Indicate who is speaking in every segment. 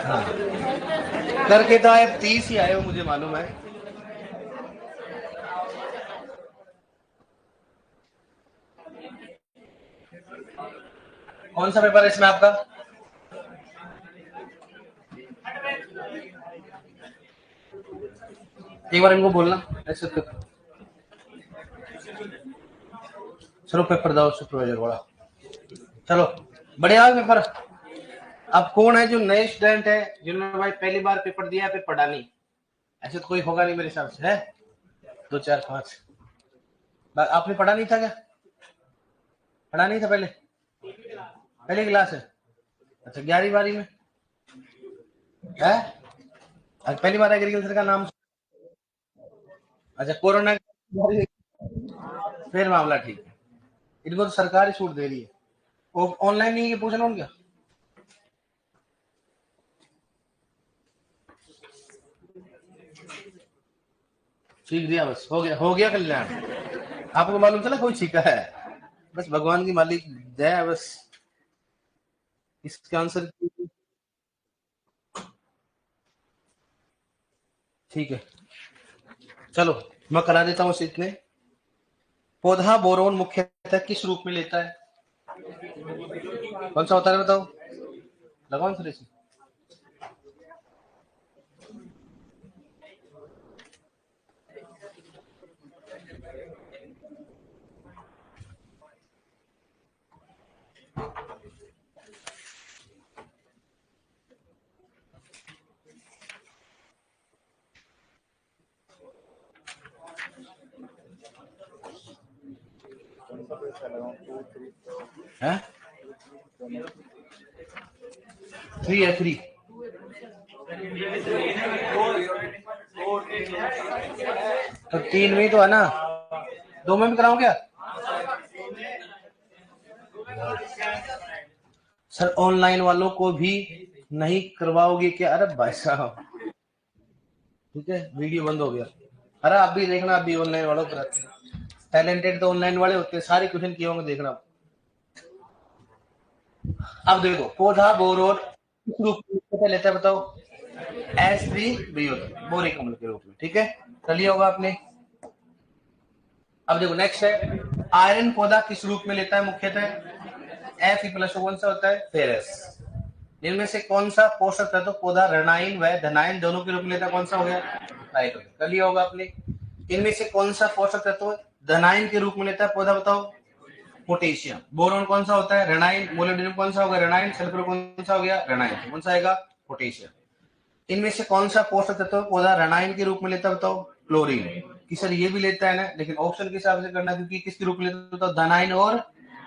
Speaker 1: हाँ, करके तो आप 30 ही आए हो, मुझे मालूम है। कौन सा पेपर है इसमें आपका? एक बार इनको बोलना ऐसे पेपर, चलो पेपर दो सुपरवाइजर वाला। चलो बढ़िया है पेपर। अब कौन है जो नए स्टूडेंट है जिन्होंने भाई पहली बार पेपर दिया है, फिर पढ़ा नहीं? ऐसे तो कोई होगा नहीं मेरे हिसाब से, है? 2 4 5। आपने पढ़ा नहीं था क्या? पढ़ा नहीं था पहले? पहली क्लास है? अच्छा, 11वीं 12वीं में है? आज पहली बार एग्रीकल्चर का नाम? अच्छा, कोरोना फिर मामला ठीक है। इनको तो सरकार ही छूट दे रही है। वो ऑनलाइन नहीं है, पूछना उनका। सीख दिया, बस हो गया कल्याण। आपको मालूम चला कोई सीखा है? बस भगवान की मालिक दया है बस। इसका आंसर ठीक है। चलो मैं करा देता हूँ सीखने। पौधा बोरोन मुख्यतः किस रूप में लेता है? कौन सा होता है बताओ? लगाओ सर इसे। है 3 है 3। तो 3 में ही तो है ना, 2 में भी कराऊं क्या? सर ऑनलाइन वालों को भी नहीं करवाओगे क्या? अरे भाई साहब, ठीक है वीडियो बंद हो गया। अरे आप भी देखना, अभी ऑनलाइन वालों को टैलेंटेड तो ऑनलाइन वाले होते हैं, सारे क्वेश्चन किए होंगे, देखना। अब देखो, पौधा बोरोन किस रूप में लेता है बताओ? H3BO, बोरिक अम्ल के रूप में, ठीक है? कर लिया होगा आपने। अब देखो नेक्स्ट है, आयरन पौधा किस रूप में लेता है मुख्यतः? Fe+ कौन सा होता है? फेरस। इनमें से कौन सा पोषक तत्व पौधा ऋणायन व धनायन दोनों के रूप में लेता है? कौन सा हो गया? नाइट्रोजन। कर लिया होगा आपने। इनमें से कौन सा पोषक तत्व धनायन के रूप में लेता है पौधा बताओ? पोटेशियम। बोरोन कौन सा होता है? ऋणायन। मोलिब्डेनम कौन सा होगा? ऋणायन। सल्फर कौन सा हो गया? ऋणायन। कौन सा आएगा? पोटेशियम। इनमें से कौन सा पोषक तत्व पौधा ऋणायन के रूप में लेता है बताओ? क्लोरीन। कि सर ये भी लेता है ना, लेकिन ऑप्शन के हिसाब से करना, क्योंकि किसके रूप में लेता है? धनायन और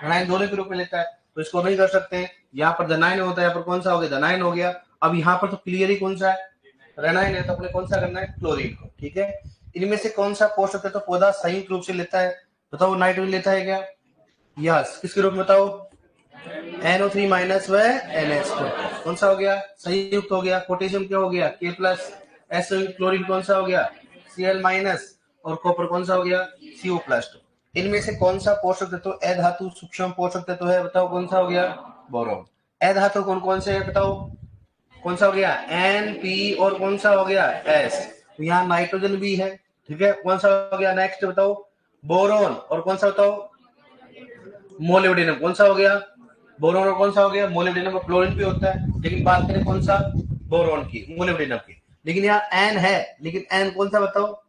Speaker 1: ऋणायन दोनों के रूप में लेता है, तो इसको नहीं कर सकते हैं। यहाँ पर धनायन होता है, यहाँ पर कौन सा हो गया? धनायन हो गया। अब यहाँ पर तो क्लियर ही कौन सा है? ऋणायन है, तो अपने कौन सा करना है? क्लोरीन को, ठीक है? इनमें से कौन सा पोषक तत्व पौधा संयुक्त रूप से लेता है बताओ? नाइट्रोजन लेता है क्या? यस। किसके रूप में बताओ? NO3- व NH2। कौन सा हो गया? संयुक्त हो गया। पोटेशियम क्या हो गया? K+। एस क्लोरीन कौन सा हो गया? Cl-। और कॉपर कौन सा हो गया? CO+। इनमें से कौन सा पोषक तत्व अधातु सूक्ष्म पोषक तत्व है बताओ? कौन सा हो गया? बोरोन। अधातु कौन कौन से है बताओ? कौन सा हो गया? N, P और कौन सा हो गया? S। यहाँ नाइट्रोजन भी है, ठीक है? कौन सा हो गया नेक्स्ट बताओ? बोरोन। और कौन सा बताओ? मोलिब्डेनम। कौन सा हो गया? बोरोन। और कौन सा हो गया? मोलिब्डेनम। और क्लोरीन भी होता है, लेकिन बात करें कौन सा? बोरोन की, मोलिब्डेनम की। लेकिन यहाँ एन है, लेकिन एन कौन सा बताओ?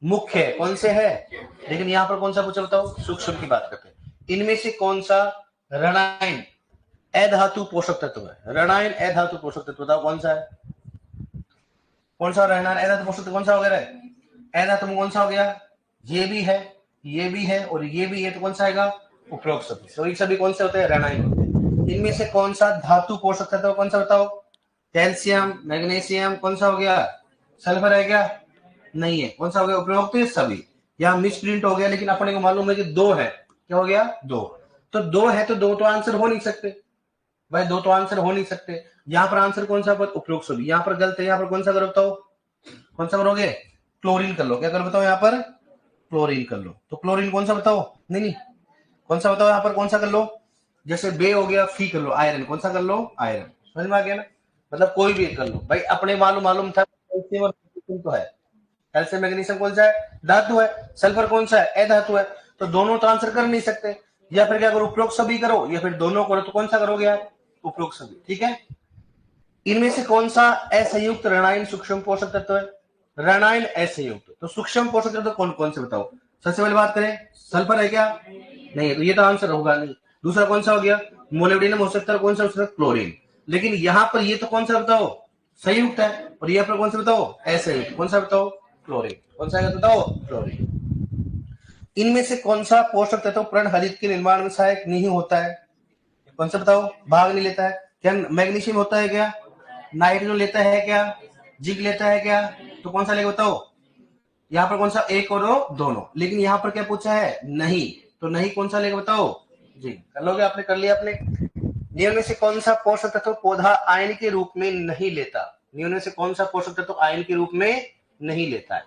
Speaker 1: मुख्य है। कौन से है? लेकिन यहाँ पर कौन सा पूछा बताओ? सूक्ष्म की बात करते हैं। इनमें से कौन सा ऋणायन अधातु पोषक तत्व है? ऋणायन अधातु पोषक तत्व बताओ कौन सा है? कौन सा ऋणायन अधातु पोषक तत्व कौन सा हो गया? अधातु में कौन सा हो गया? ये भी है, ये भी है और ये भी है, तो कौन सा आएगा? उपरोक्त सभी। तो ये सभी कौन से होते हैं? ऋणायन। इनमें से कौन सा धातु पोषक तत्व कौन सा बताओ? कैल्शियम, मैग्नीशियम, कौन सा हो गया? सल्फर है क्या? नहीं है। कौन सा हो गया? उपरोक्त सभी। यहाँ मिस प्रिंट हो गया, लेकिन अपने को मालूम है कि 2 है। क्या हो गया? 2। तो 2 है तो 2 तो आंसर हो नहीं सकते भाई, 2 तो आंसर हो नहीं सकते। यहाँ पर आंसर कौन सा? उपरोक्त सभी। यहाँ पर गलत है, यहाँ पर कौन सा करो बताओ? कौन सा करोगे? क्लोरीन कर लो। क्या करो बताओ? यहाँ पर क्लोरीन कर लो। तो क्लोरीन कौन सा बताओ? नहीं नहीं, कौन सा बताओ? यहाँ पर कौन सा कर लो? जैसे बे हो गया, फी कर लो। आयरन कौन सा कर लो? आयरन। समझ में आ गया ना? मतलब कोई भी कर लो भाई, अपने मालूम मालूम था कैल्शियम और मैग्नीशियम तो है, कैल्शियम मैग्नीशियम कौन सा है, धातु है, सल्फर कौन सा है, अधातु है, तो दोनों तो आंसर कर नहीं सकते, या फिर क्या करो उपरोक्त सभी करो, या फिर दोनों करो, तो कौन सा करोगे आप, उपरोक्त सभी, ठीक है। इनमें से कौन सा असंयुक्त ऋणायन सूक्ष्म पोषक तत्व है, ऋणायन असंयुक्त, तो सूक्ष्म पोषक तत्व कौन कौन से बताओ, सबसे पहले बात करें, सल्फर है क्या, नहीं है, तो ये तो आंसर होगा नहीं। दूसरा कौन सा हो गया, मोलिब्डेनम हो सकता है, कौन सा हो सकता है, क्लोरीन, लेकिन यहां पर ये तो कौन सा बताओ, संयुक्त है, और यहाँ पर कौन सा बताओ, असंयुक्त, कौन सा बताओ, क्लोरीन, कौन सा बताओ, क्लोरीन। इनमें से कौन सा पोषक तत्व पर्णहरित के निर्माण में सहायक नहीं होता है, कौन सा बताओ, भाग नहीं लेता है, क्या मैग्नीशियम होता है क्या, नाइट्रोजन लेता है क्या, जिंक लेता है क्या, तो कौन सा लेगा बताओ, यहाँ पर कौन सा, एक और दो दोनों, लेकिन यहाँ पर क्या पूछा है, नहीं, तो नहीं कौन सा लेगा बताओ, जी कर लोगे आपने, कर लिया आपने। निम्न में से कौन सा पोषक तत्व पौधा आयन के रूप में नहीं लेता, निम्न में से कौन सा पोषक तत्व आयन के रूप में नहीं लेता है,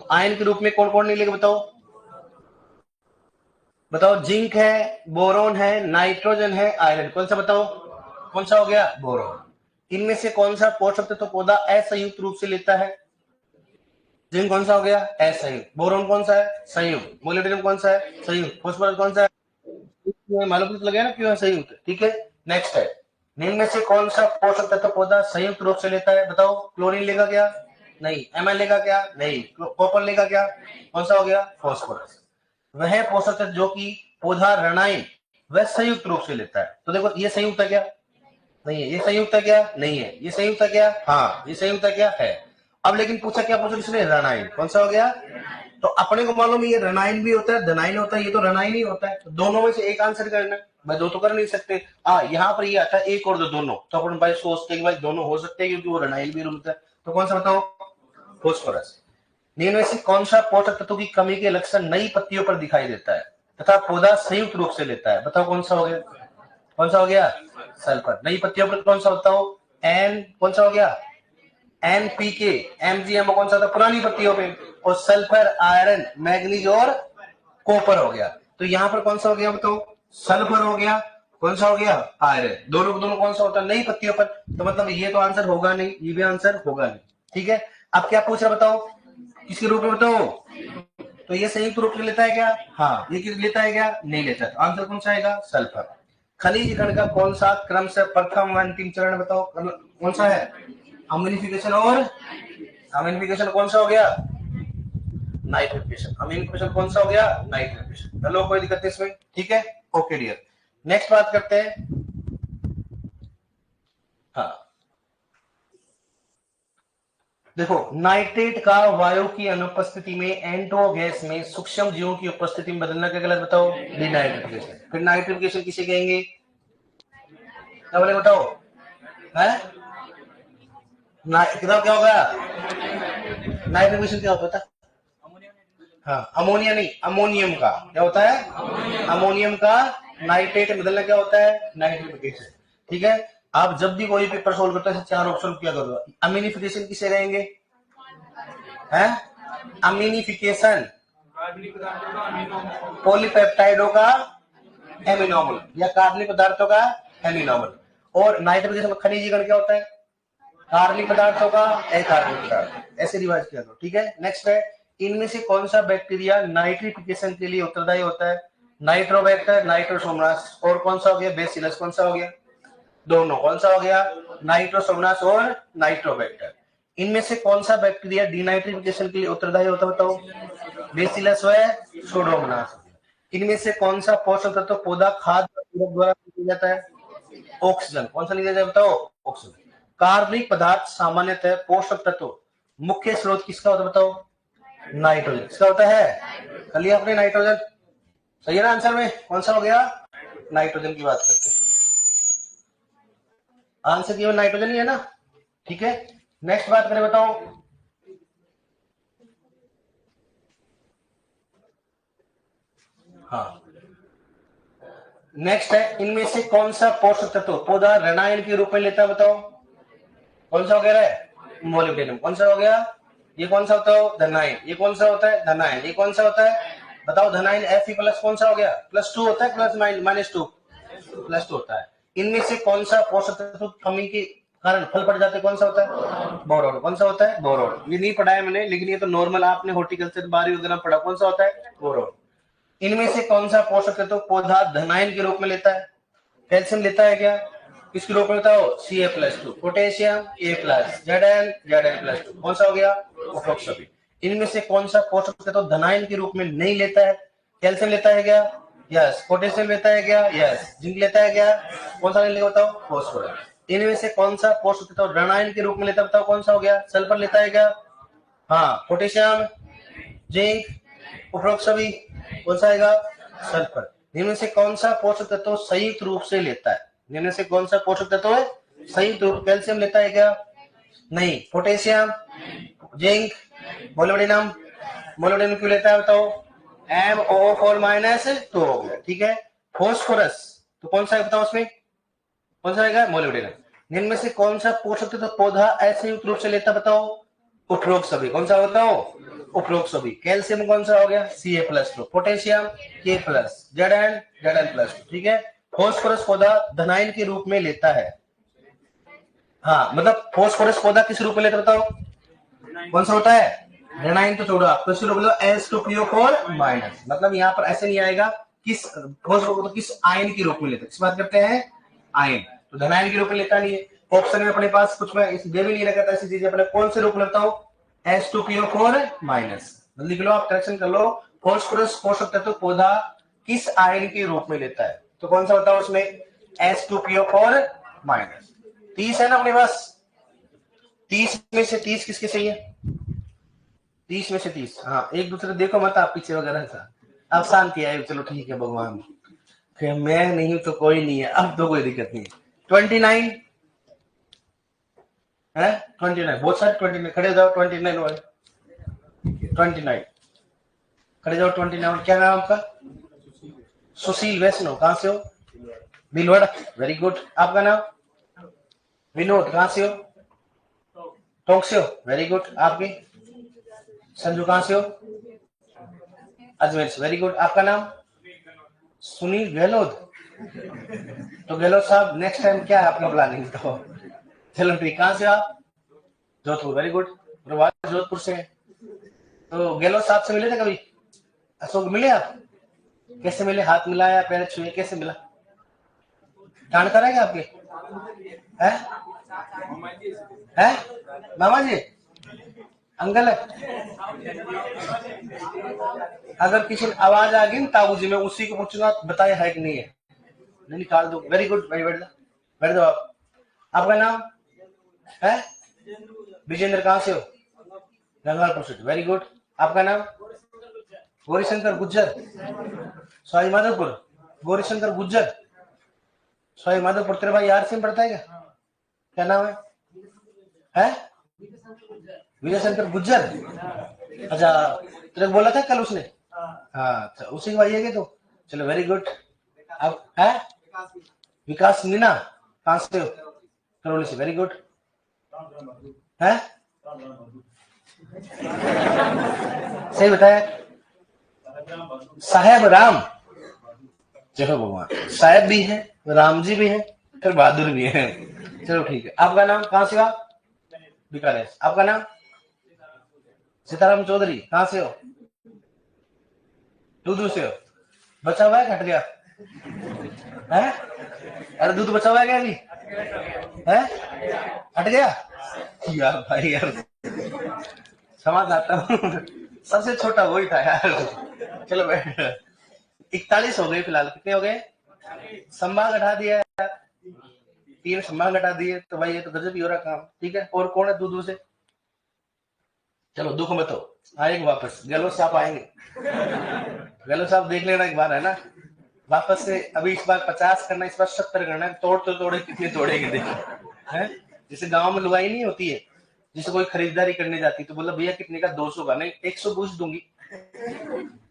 Speaker 1: तो आयन के रूप में कौन कौन नहीं लेगा बताओ, बताओ, जिंक है, बोरोन है, नाइट्रोजन है, आयरन, कौन सा बताओ, कौन सा हो गया, बोरोन। इनमें से कौन सा पोषक तत्व पौधा असंयुक्त रूप से लेता है, जिंक कौन सा हो गया, असंयुक्त, बोरोन कौन सा है, संयुक्त, मोलिब्डेनम कौन सा है, संयुक्त, फास्फोरस कौन सा है, मालूम लग गया ना क्यों है संयुक्त, ठीक है। नेक्स्ट है, निम्न में से कौन सा पोषक तत्व पौधा संयुक्त रूप से लेता है, बताओ, क्लोरीन लेगा क्या, नहीं, एमएल लेगा क्या, नहीं, कॉपर लेगा क्या, कौन सा हो गया, फास्फोरस। वह पोषक तत्व जो कि पौधा ऋणायन वह संयुक्त रूप से लेता है, तो देखो ये संयुक्त है क्या, नहीं है, ये संयुक्त है क्या, नहीं है, ये संयुक्त है क्या, हाँ ये संयुक्त है क्या, है। अब लेकिन पूछा क्या, पूछा किसने, ऋणायन, कौन सा हो गया, तो अपने को मालूम है ये ऋणायन भी होता है, धनायन होता है, ये तो ऋणायन ही होता है, तो दोनों में से एक आंसर करना, भाई दो तो कर नहीं सकते, यहाँ पर ये आता है एक और दो दोनों, तो अपन भाई सोचते हैं भाई दोनों हो सकते हैं क्योंकि वो ऋणायन भी होता है, तो कौन सा बताओ, फास्फोरस। निम्न में से कौन सा पोषक तत्व की कमी के लक्षण नई पत्तियों पर दिखाई देता है तथा पौधा संयुक्त रूप से लेता है, बताओ कौन सा हो गया, कौन सा हो गया, सल्फर। नई पत्तियों पर कौन सा होता हो, एन कौन सा हो गया, एनपीके, एमजीएम कौन सा था पुरानी पत्तियों पे, और सल्फर, आयरन, मैग्नीज और कॉपर हो गया, तो यहाँ पर कौन सा हो गया बताओ, सल्फर हो गया, कौन सा हो गया, आयरन, दोनों दोनों कौन सा होता है, नई पत्तियों पर, तो मतलब ये तो आंसर होगा नहीं, ये भी आंसर होगा नहीं, ठीक है। अब क्या पूछ रहा बताओ, किसके रूप में बताओ, तो ये संयुक्त रूप में लेता है क्या, हाँ, ये किस लेता है क्या, नहीं लेता, तो आंसर कौन सा आएगा, सल्फर। खनिज कण का कौन सा क्रम से प्रथम व अंतिम चरण बताओ, कौन सा है, अम्लीफिकेशन, और अम्लीफिकेशन कौन सा हो गया, नाइट्रिफिकेशन, अम्लीफिकेशन कौन सा हो गया, नाइट्रिफिकेशन, चलो कोई दिक्कत नहीं इसमें, ठीक है, ओके डियर। नेक्स्ट बात करते हैं, हाँ देखो, नाइट्रेट का वायु की अनुपस्थिति में एंटो गैस में सूक्ष्म जीवों की उपस्थिति में बदलना क्या गलत बताओ, डिनाइट्रिफिकेशन। फिर नाइट्रिफिकेशन किसे कहेंगे, क्या बोले बताओ, है किताब क्या होगा, नाइट्रिफिकेशन क्या होता है, हाँ अमोनिया नहीं, अमोनियम का क्या होता है, अमोनियम का नाइट्रेट में बदलना क्या होता है, नाइट्रिफिकेशन, ठीक है। आप जब भी कोई पेपर सोल्व करते हैं चार ऑप्शन क्या करो, अम्लीफिकेशन किसे कहेंगे, है अम्लीफिकेशन, पॉलीपेप्टाइडों का एमिनोमल या कार्बनिक पदार्थों का एमिनोमल, और नाइट्रिफिकेशन खनिजीकरण क्या होता है, कार्बनिक पदार्थों का अकार्बनिक पदार्थ, ऐसे रिवाइज किया करो, ठीक है। नेक्स्ट है, इनमें से कौन सा बैक्टीरिया नाइट्रिफिकेशन के लिए उत्तरदायी होता है, नाइट्रोबैक्टर, नाइट्रोसोमनास, और कौन सा हो गया, बेसिलस, कौन सा हो गया, दोनों, कौन सा हो गया, नाइट्रोसोमनास और नाइट्रोबैक्टर। इनमें से कौन सा बैक्टीरिया डिनाइट्रिफिकेशन के लिए उत्तरदायी होता है बताओ, बेसिलस व सुडोमोनास। इनमें से कौन सा पोषक तत्व पौधा खाद्य द्वारा लिया जाता है, ऑक्सीजन, कौन सा लिया जाता है बताओ, ऑक्सीजन। कार्बनिक पदार्थ सामान्यतः पोषक तत्व मुख्य स्रोत किसका होता है बताओ, नाइट्रोजन, किसका होता है, कर लिया आपने नाइट्रोजन, सही है ना आंसर में, कौन सा हो गया, नाइट्रोजन की बात करते हैं, आंसर केवल नाइट्रोजन ही है ना, ठीक है। नेक्स्ट बात करें बताओ, हाँ नेक्स्ट है, इनमें से कौन सा पोषक तत्व पौधा ऋणायन के रूप में लेता है बताओ, कौन सा हो गया, मोलिब्डेनम, कौन सा हो गया, ये कौन सा होता है धनायन, ये कौन सा होता है धनायन, ये कौन सा होता है बताओ, धनायन Fe प्लस कौन सा हो गया, +2 होता है, प्लस -2 +2 होता है। इनमें से कौन सा पोषक तत्व कमी के कारण फल पड़ जाते कौन सा होता है? बोरोन। कौन सा होता है? बोरोन। ये नहीं पढ़ा है मैंने, लेकिन ये तो नॉर्मल आपने हॉर्टिकल्चर 12वीं वगैरह पढ़ा। कौन सा होता है? बोरोन। इनमें से कौन सा पोषक तत्व पौधा धनायन के रूप में लेता है? कैल्शियम लेता है क्या? किसके रूप में बताओ? Ca+2। Potassium A+, Zn+2। कौन सा हो गया? उपरोक्त सभी। इनमें से कौन सा पोषक तत्व धनायन के रूप में नहीं लेता है? कैल्शियम लेता है क्या? यस। पोटेशियम लेता है क्या? यस। जिंक लेता है क्या? कौन सा नहीं लेगा बताओ? फॉस्फोरस। इनमें से कौन सा पोषक तत्व ऋणायन के रूप में लेता है बताओ? कौन सा हो गया? सल्फर लेता है क्या? हाँ। पोटेशियम, जिंक, उपरोक्त सभी। कौन सा आएगा? सल्फर। इनमें से कौन सा पोषक तत्व संयुक्त रूप से लेता है? इनमें से कौन सा पोषक तत्व है संयुक्त रूप? कैल्शियम लेता है क्या? नहीं। Potassium, zinc, molybdenum. मोलिब्डेनम क्यों लेता है बताओ? MO4- तो हो गया, ठीक है। फॉस्फोरस तो कौन सा है बताओ? उसमें कौन सा आएगा? मोलिब्डेनम। इनमें से कौन सा पोषक तत्व पौधा असंयुक्त रूप से लेता बताओ? उपरोक्त सभी। कौन सा बताओ? उपरोक्त सभी। कैल्शियम कौन सा हो गया? Ca+2। Potassium K+, Zn+2। ठीक है। फॉस्फोरस पौधा धनायन के रूप में लेता है। हाँ, मतलब फॉस्फोरस पौधा किस रूप में लेता बताओ? कौन सा होता है? ऋणायन तो छोड़ो आप, तो इसको बोलो H2PO4-। मतलब यहाँ पर ऐसे नहीं आएगा किस फॉस्फोरस किस आयन के रूप में लेते, किस बात करते हैं? आयन। तो धनायन के रूप में लेता नहीं है। ऑप्शन में अपने पास कुछ में दे भी नहीं रखा था ऐसी चीजें। अपने कौन से रूप में लेता हो? H2PO4-। लिख लो आप, करेक्शन कर लो। फॉस्फोरस पोषक तत्व पौधा किस आयन के रूप में लेता है? तो कौन सा बताओ उसमें? H2PO4-। 30 है ना अपने पास? 30 में से 30 किसके सही है? 30 में से 30। हाँ, एक दूसरे देखो मत आप पीछे वगैरह सा। अब शांति आए, चलो ठीक है भगवान, फिर मैं नहीं तो कोई नहीं है, अब तो कोई दिक्कत नहीं है। 29 है? 29 बहुत सारे 29। खड़े जाओ 29 वाले। 29 खड़े जाओ। 29 क्या नाम आपका? सुशील वैष्णव। कहाँ से हो? भीलवाड़ा। Very good. आपका नाम? विनोद। कहाँ से हो? टोंक से हो। Very good. आपके? संजू। कहाँ से हो? अजमेर से। Very good. आपका नाम? सुनील गहलोत। तो गहलोत साहब नेक्स्ट टाइम क्या है आपका प्लानिंग? तो चलो ठीक। कहाँ से आप? जोधपुर। Very good. प्रभात जोधपुर से है। तो गहलोत साहब से मिले थे कभी? अशोक मिले आप? कैसे मिले? हाथ मिलाया, पैर छुए, कैसे मिला? जानकार है क्या आपके? है? है? मामा जी? अंकल है? अगर किसी ने आवाज आ गई ना ताऊ जी, मैं उसी को पूछूंगा बताया है कि नहीं है। नहीं निकाल दो। Very good. भाई बैठ जाओ, बैठ जाओ आप। आपका नाम है? विजेंद्र। कहाँ से हो? गंगापुर से। Very good. आपका नाम? गौरीशंकर गुज्जर। सवाई माधोपुर। गौरीशंकर गुज्जर, सवाई माधोपुर। तेरे भाई आर में पढ़ता है क्या? क्या नाम है? विजय शंकर गुज्जर। अच्छा, तेरे को बोला था कल उसने? हाँ, अच्छा उसी का भाई है क्या? तो चलो वेरी गुड। अब है विकास मीना। कहाँ से हो? करौली से। Very good. है? सही बताया। साहेब राम। जय हो भगवान। साहेब भी है, राम जी भी है, फिर बहादुर भी है। चलो ठीक है। आपका नाम? कहाँ से? आप बीकानेर। आपका नाम? सीताराम चौधरी। कहाँ से हो? दूध से हो। बचा हुआ है? घट गया है? अरे दूध बचा हुआ है क्या अभी? है? हट गया यार? भाई यार समझ आता हूँ, सबसे छोटा वही था यार। चलो बैठ। 41 हो गए फिलहाल। कितने हो गए? संभाग घटा दिया यार, 3 संभाग घटा दिए तो भाई ये तो गजब ही हो रहा काम। ठीक है। और कौन है दूध से? चलो दुख मत हो, आएंगे वापस। गहलोत साहब आएंगे। गहलोत साहब देख लेना एक बार, है ना? वापस से अभी इस बार 50 करना, इस बार 70 करना है। तोड़ तो तोड़े, कितने तोड़ेंगे देखो। है जैसे गांव में लुगाई नहीं होती है, जिसे कोई खरीदारी करने जाती तो बोला भैया कितने का? 200 का। नहीं 120 दूंगी।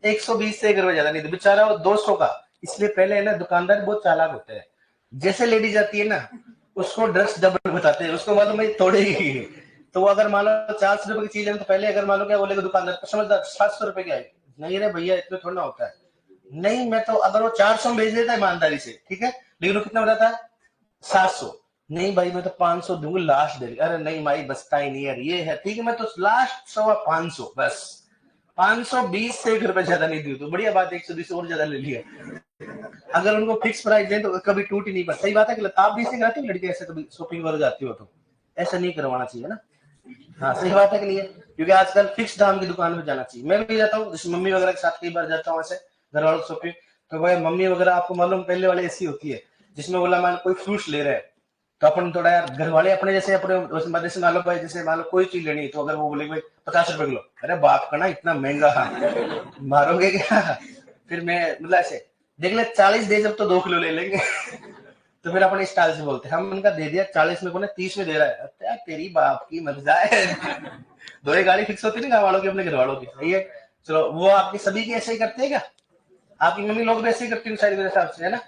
Speaker 1: 120 से 1 रुपया ज्यादा नहीं। बेचारा वो 200 का। इसलिए पहले है ना, दुकानदार बहुत चालाक होते हैं। जैसे लेडी जाती है ना, उसको ड्रेस डबल बताते हैं। उसको मालूम है तोड़ेगी। तो वो अगर मान लो 400 रुपए की चीज है तो पहले अगर मान लो क्या बोलेगा दुकानदार, समझदार 700 रुपए की आएगी। नहीं रे भैया इतना थोड़ा ना होता है। नहीं मैं तो, अगर वो 400 में भेज देता है ईमानदारी से, ठीक है, लेकिन वो कितना बताता है? 700। नहीं भाई मैं तो 500 दूंगा लास्ट दे। अरे नहीं भाई बचता ही नहीं यार, ये है ठीक है, मैं तो लास्ट 500 बस, 520 से 1 रुपए ज्यादा नहीं दी तो बढ़िया बात, 120 और ज्यादा ले लिया। अगर उनको फिक्स प्राइस दें तो कभी टूट ही नहीं पाता। सही बात है कि आप भी ऐसे कराते हो लड़के, ऐसे कभी शॉपिंग वगैरह जाती हो तो ऐसा नहीं करवाना चाहिए ना। हाँ सही बात है कि नहीं है, क्योंकि आजकल फिक्स दाम की दुकान में जाना चाहिए। मैं भी जाता हूँ जैसे मम्मी वगैरह के साथ कई बार जाता हूँ ऐसे घर वालों की शॉपिंग। तो भाई मम्मी वगैरह आपको मालूम पहले वाले ऐसी होती है, जिसमें बोला मान कोई फ्रूट्स ले रहे हैं तो अपन थोड़ा यार घर वाले अपने जैसे अपने जैसे मान लो भाई, जैसे मान लो कोई चीज लेनी है तो अगर वो बोले भाई 50 रुपए किलो, अरे बाप का ना इतना महंगा मारोगे क्या। फिर मैं मतलब ऐसे देख ले 40 दे जब तो 2 किलो ले लेंगे तो फिर अपने स्टाइल से बोलते हैं हम इनका दे दिया 40 में, को 30 में दे रहा है, यार तेरी बाप की मर जाए दो ही गाड़ी फिक्स होती है ना घर वालों की अपने घर वालों की, सही है। चलो वो आपकी सभी की ऐसे ही करते हैं क्या, आपकी मम्मी लोग भी ऐसे ही करती है शायद मेरे हिसाब से, है ना।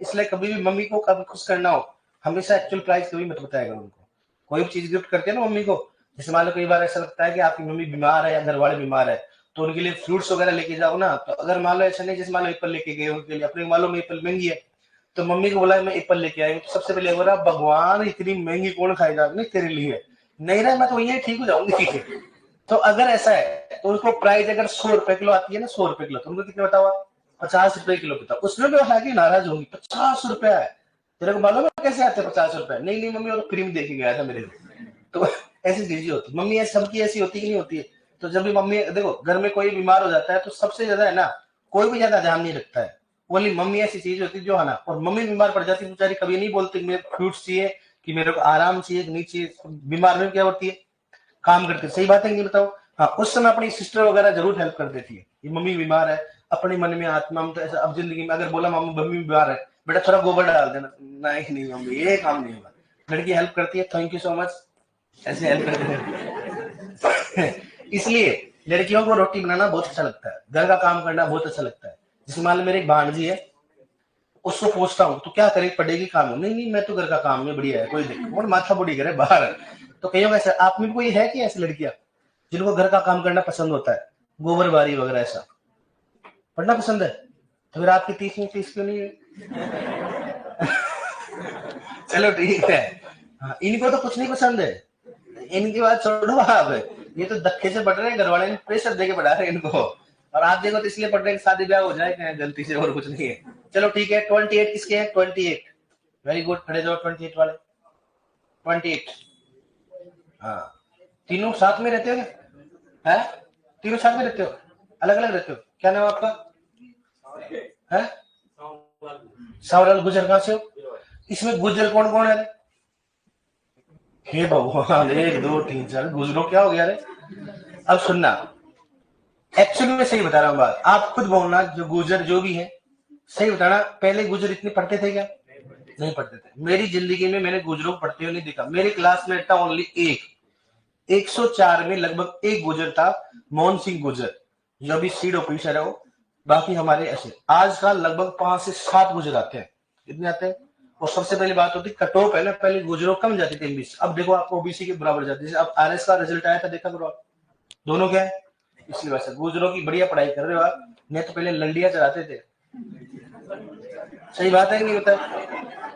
Speaker 1: इसलिए कभी भी मम्मी को कभी खुश करना हो, हमेशा एक्चुअल प्राइस कभी मत बताया करो उनको। कोई भी चीज गिफ्ट करते हैं ना मम्मी को, जैसे मान लो कई बार ऐसा लगता है कि आपकी मम्मी बीमार है या घर वाले बीमार है, तो उनके लिए फ्रूट्स वगैरह लेके जाओ ना। तो अगर मान लो ऐसा नहीं, जैसे मान लो एप्पल लेके गए उनके लिए, अपने मान लो एप्पल महंगी है तो मम्मी को बोला मैं एप्पल लेके आई, तो सबसे पहले बोला भगवान इतनी महंगी कौन खाएगा, नहीं तेरे लिए नहीं रहा, मैं तो वही ठीक हो जाऊंगी तो अगर ऐसा है तो उनको प्राइस अगर 100 रुपए किलो आती है ना, 100 रुपए किलो, तो उनको कितने बताओ, 50 रुपए किलो पिता, उसमें भी हालांकि नाराज होंगी, 50 रुपया है, तेरे को मालूम है कैसे आते हैं 50 रुपए, नहीं नहीं मम्मी और क्रीम दे के गया था मेरे को तो ऐसी चीजें होती, मम्मी ऐसी सबकी ऐसी होती कि नहीं होती है। तो जब भी मम्मी देखो घर में कोई बीमार हो जाता है तो सबसे ज्यादा है ना, कोई भी ज्यादा ध्यान नहीं रखता है, ओनली मम्मी ऐसी चीज होती है जो है ना, और मम्मी बीमार पड़ जाती है बेचारी, कभी नहीं बोलती मेरे फ्रूट्स चाहिए कि मेरे को आराम चाहिए कि नहीं चाहिए, बीमार में क्या होती है काम करते, सही बात है कि नहीं बताओ। हाँ उस समय अपनी सिस्टर वगैरह जरूर हेल्प कर देती है, ये मम्मी बीमार है, अपने मन में आत्मा में तो ऐसा, अब जिंदगी में अगर बोला मम्मी बीमार है बेटा थोड़ा गोबर डाल देना, नहीं नहीं मम्मी ये काम नहीं होगा, लड़की हेल्प करती है, थैंक यू सो मच, ऐसे हेल्प करते हैं इसलिए लड़कियों को रोटी बनाना बहुत अच्छा लगता है, घर का काम करना बहुत अच्छा लगता है। जैसे मान लो मेरी एक भांजी है, उसको पूछता हूँ तो क्या करे पड़ेगी काम, नहीं नहीं मैं तो घर का काम में बढ़िया है, कोई दिक्कत और माथा बुढ़ी करे बाहर। तो कईयों का ऐसा, आप में भी कोई है कि ऐसी लड़कियां जिनको घर का काम करना पसंद होता है, गोबर बारी वगैरह ऐसा पढ़ना पसंद है, तो फिर आपकी 30 क्यों नहीं है चलो ठीक है। हाँ, इनको तो कुछ नहीं पसंद है, इनकी बात छोड़ो आप, ये तो धक्के से पढ़ रहे हैं, घर वाले ने प्रेशर देके पढ़ा रहे हैं इनको, और आप देखो तो इसलिए पढ़ रहे हैं शादी ब्याह हो जाए गलती से, और कुछ नहीं है। चलो ठीक है 28 किसके है, 28, वेरी गुड, खड़े जाओ 28 वाले, 28, हाँ तीनों साथ में रहते हो क्या, है तीनों साथ में रहते हो, अलग अलग रहते हो, क्या नाम आपका है, सावलाल गुजर, कहाँ से हो, इसमें गुजर कौन कौन है, हे भगवान 1 2 3 4 गुजरो क्या हो गया रे। अब सुनना, एक्चुअली मैं सही बता रहा हूँ बात, आप खुद बोलना जो गुजर जो भी है सही बताना, पहले गुजर इतने पढ़ते थे क्या, नहीं पढ़ते थे, मेरी जिंदगी में मैंने गुजरों को पढ़ते हुए नहीं देखा, मेरी क्लास में था ओनली एक, 104 में लगभग एक गुजर था, मोहन सिंह गुजर, जो अभी सीड ऑफिसर है वो, बाकी हमारे ऐसे आज का लगभग 5 से 7 गुजर आते हैं, कितने आते हैं। और सबसे पहली बात होती कटऑफ है ना, पहले गुजरों कम जाती थी एमबीसी, अब देखो आप ओबीसी के बराबर जाती है, अब आरएस का रिजल्ट आया था देखा करो आप, दोनों क्या है, इसलिए वैसे गुजरों की बढ़िया पढ़ाई कर रहे हो आप, नहीं तो पहले लंडिया चलाते थे, सही बात है कि नहीं होता,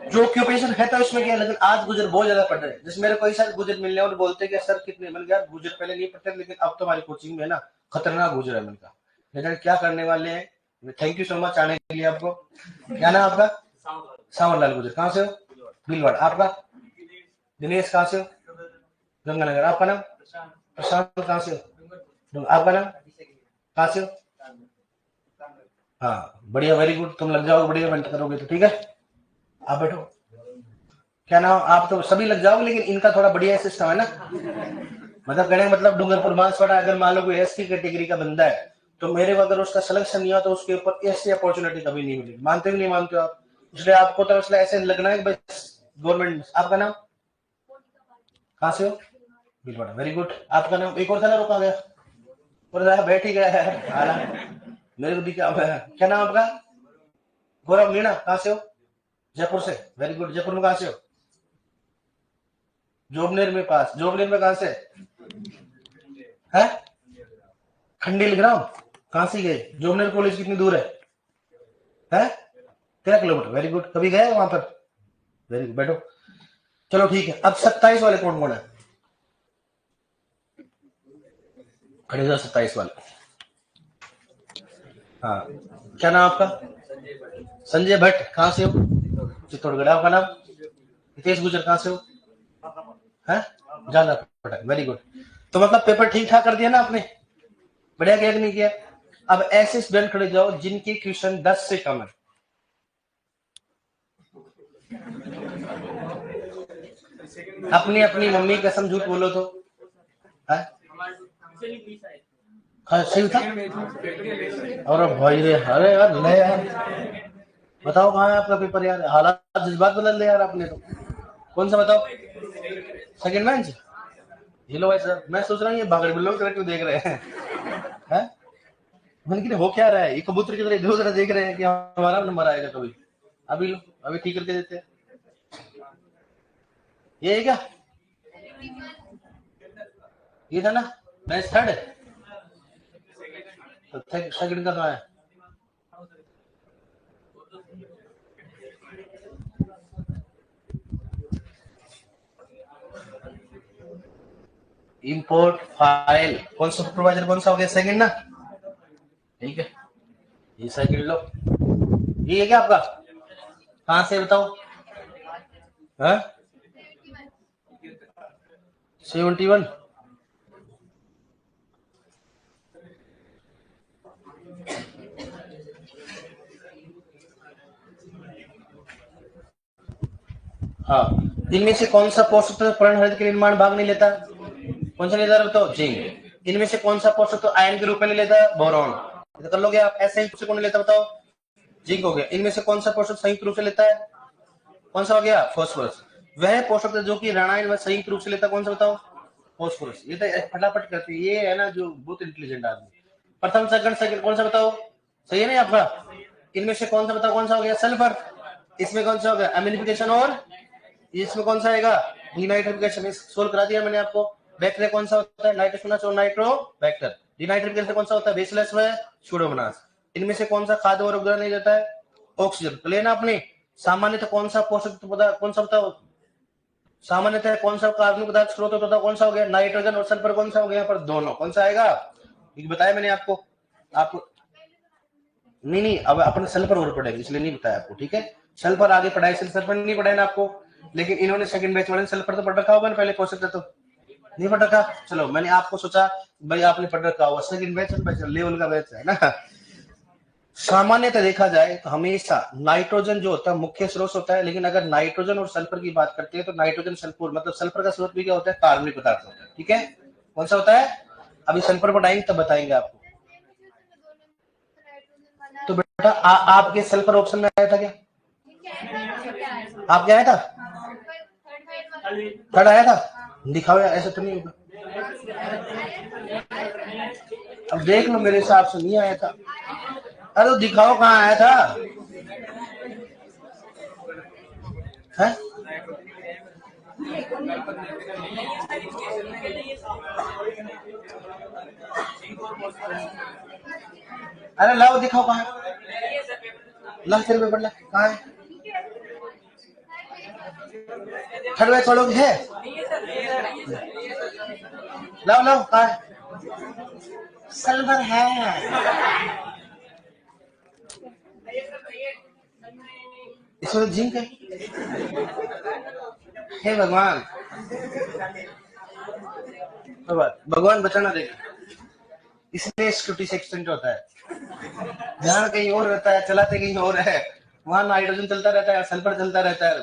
Speaker 1: जो ऑक्यूपेशन है था उसमें क्या है, लेकिन आज गुजर बहुत ज्यादा पढ़ रहे हैं, जैसे मेरे कोई सारे गुजर मिलने और बोलते हैं कि सर कितने, मैंने कहा गुजर पहले नहीं पढ़ते लेकिन अब तो हमारी कोचिंग में है ना खतरनाक गुजर है, मैंने कहा लेकिन क्या करने वाले हैं, थैंक यू सो मच आने के लिए आपको, क्या नाम आपका, सावरलाल गुजर, कहाँ से हो, भीलवाड़ा, आपका दिनेश, कहाँ से हो, गंगानगर, आपका नाम प्रशांत, कहाँ से हो, आपका नाम कहाँ से हो, हाँ बढ़िया वेरी गुड, तुम लग जाओगे बढ़िया मेहनत करोगे तो ठीक है, आप बैठो, क्या नाम, आप तो सभी लग जाओगे लेकिन इनका थोड़ा बढ़िया सिस्टम है ना, मतलब कहने मतलब डूंगरपुर बांसवाड़ा अगर मान लो कोई एसटी कैटेगरी का बंदा है तो मेरे को अगर उसका सिलेक्शन नहीं हुआ तो उसके ऊपर ऐसी अपॉर्चुनिटी कभी नहीं मिलेगी, मानते हो नहीं मानते हो आप, इसलिए आपको तो इसलिए ऐसे लगना है बस गवर्नमेंट। आपका नाम कहाँ से हो, भीलवाड़ा, वेरी गुड, आपका नाम, एक और था ना रुका गया और बैठ ही गया है मेरे को दिखा, क्या नाम आपका, गौरव मीणा, कहाँ से हो, जयपुर से, वेरी गुड, जयपुर में कहाँ से हो, जोबनेर में पास, जोबनेर में कहाँ से है, खंडेल ग्राम, कहाँ से गए, जोबनेर कॉलेज कितनी दूर है 13 किलोमीटर, वेरी गुड, कभी गए वहां पर, वेरी गुड, बैठो। चलो ठीक है, अब 27 वाले कौन कौन है? खड़े 27 वाले। हाँ, क्या नाम आपका? संजय भट्ट। कहाँ से हो? चित्तौड़गढ़। आपका नाम? हितेश गुजर। कहाँ से हो? है जाला पटा। Very good. तो मतलब पेपर ठीक ठाक कर दिया ना आपने? बढ़िया किया कि नहीं किया? अब ऐसे स्टूडेंट खड़े जाओ जिनके क्वेश्चन 10 से कम है। अपनी अपनी मम्मी कसम झूठ बोलो तो है? हाँ, सही था। और भाई रे, अरे यार ले यार, बताओ कहाँ है आपका पेपर यार? हालात जज्बात बदल दे यार आपने तो। कौन सा बताओ? Second bench. ये लो भाई सर, मैं सोच रहा हूँ ये भागड़ बिल्लो की तरह क्यों देख रहे हैं? मन की हो क्या रहा है? ये कबूतर की तरह इधर उधर देख रहे हैं कि हमारा नंबर आएगा कभी। अभी लो, अभी ठीक करके देते हैं। ये है क्या? ये था ना मैच थर्ड? तो सेकंड का कहाँ है? Import file. कौन सा सुपरवाइजर कौन सा हो गया? सेकंड ना? ठीक है, ये सेकंड लो। ये है क्या आपका? कहाँ से बताओ? हाँ, 71। हाँ, इनमें से कौन सा पोषक तत्व पर्णहरित के निर्माण भाग नहीं लेता? कौन सा नहीं लेता बताओ? जिंक। इनमें से कौन सा पोषक तत्व आयन के रूप में नहीं लेता? बोरॉन। तो कर लोगे आप। ऐसे ही कौन नहीं लेता बताओ? जिंक हो गया। इनमें से कौन सा पोषक संयुक्त रूप से लेता है? कौन सा हो गया? फास्फोरस। वह पोषक तत्व जो कि राणायन संयुक्त रूप से लेता, कौन सा बताओ? फास्फोरस। ये तो फटाफट करते हैं, ये है ना जो बहुत इंटेलिजेंट आदमी। प्रथम सेकंड सेकंड कौन सा बताओ? सही है ना आपका? इनमें से कौन सा बताओ? कौन सा हो गया? सल्फर। इसमें कौन सा हो गया? अम्लीफिकेशन। और इसमें कौन सा आएगा? डिनाइट्रिफिकेशन। सोल्व करा दिया मैंने आपको। बैक्टीरिया कौन सा होता है? नाइट्रोसोमस और नाइट्रोबैक्टर। डिनाइट्रिफिकेशन कौन सा होता है? बेसिलस व स्यूडोमोनास। इनमें से कौन सा खाद्य और उपग्रह नहीं देता है? ऑक्सीजन। तो लेना आपने। सामान्यतः कौन सा पोषक पदार्थ, कौन सा बताओ? सामान्यतः कौन सा कार्बनिक पदार्थ स्रोत होता है? कौन सा हो गया? नाइट्रोजन। और सल्फर कौन सा हो गया? पर दोनों। कौन सा आएगा? ये बताया मैंने आपको। आपको नहीं नहीं, अब अपने सल्फर और पढ़ेगा इसलिए नहीं बताया आपको, ठीक है? सल्फर आगे पढ़ाई, सल्फर नहीं पढ़ाया ना आपको। लेकिन इन्होंने सेकंड बैच वाले सल्फर तो पढ़ रखा होगा ना पहले, पोषक तत्व नहीं पढ़ रखा। चलो मैंने आपको सोचा भाई आपने पढ़ रखा होगा, सेकंड बैच लेवल का बैच है ना। सामान्यतः देखा जाए तो हमेशा नाइट्रोजन जो होता है मुख्य स्रोत होता है, लेकिन अगर नाइट्रोजन और सल्फर की बात करते हैं तो नाइट्रोजन सल्फर मतलब सल्फर का स्रोत भी क्या होता है? कार्बनिक पदार्थ होता है, ठीक है? कौन सा होता है? अभी सल्फर पढ़ाएंगे तब बताएंगे आपको। तो बेटा आपके सल्फर ऑप्शन में आया था क्या? आप क्या आया था? थर्ड आया था? दिखाओ यार, ऐसा तो नहीं होगा। अब देख लो, मेरे हिसाब से नहीं आया था। अरे तो दिखाओ कहाँ आया था है? अरे लाओ दिखाओ कहाँ है? ला फिर पेपर ला, कहाँ है? थर्ड बैच वालों की है? लाओ लाओ, कहाँ है? सल्फर है। इसमें तो जिंक है। हे भगवान, भगवान बचाना देगा। इसलिए सिक्योरिटी से एक्सटेंड होता है। ध्यान कहीं और रहता है, चलाते कहीं और है। वहां नाइट्रोजन चलता रहता है, सल्फर चलता रहता है,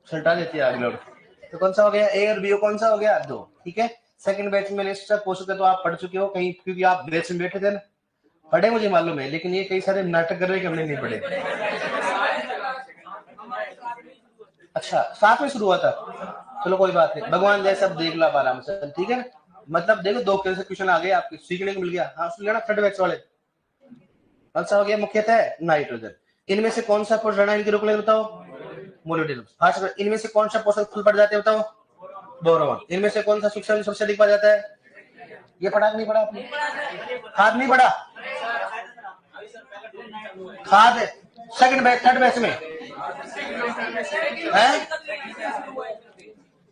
Speaker 1: सल्टा देती है आग लोग। तो कौन सा हो गया? ए और बी कौन सा हो गया? दो, ठीक है। सेकंड बैच में पोषक तो आप पढ़ चुके हो कहीं, क्योंकि आप बैच में बैठे थे ना। पढ़े मुझे मालूम है, लेकिन ये कई सारे नाटक कर रहे हैं कि हमने नहीं पढ़े। अच्छा, साथ में शुरू हुआ था। चलो कोई बात नहीं, भगवान जैसे अब देख ला आराम से, ठीक है। मतलब देखो दो क्वेश्चन आ गए आपके, सीखने को मिल गया। हाँ सुन लेना, थर्ड बैच वाले। कौन सा हो गया? मुख्यतः नाइट्रोजन। इनमें से कौन सा पोषण के रूप में बताओ? मोलिब्डेनम। इनमें से कौन सा पोषक फूल पड़ जाते हैं बताओ? बोरोन। इनमें से कौन सा सूक्ष्म सबसे अधिक पाया जाता है? ये पढ़ा नहीं पढ़ा आपने? खाद नहीं पढ़ा? खाद सेकंड बैच थर्ड बैच में है?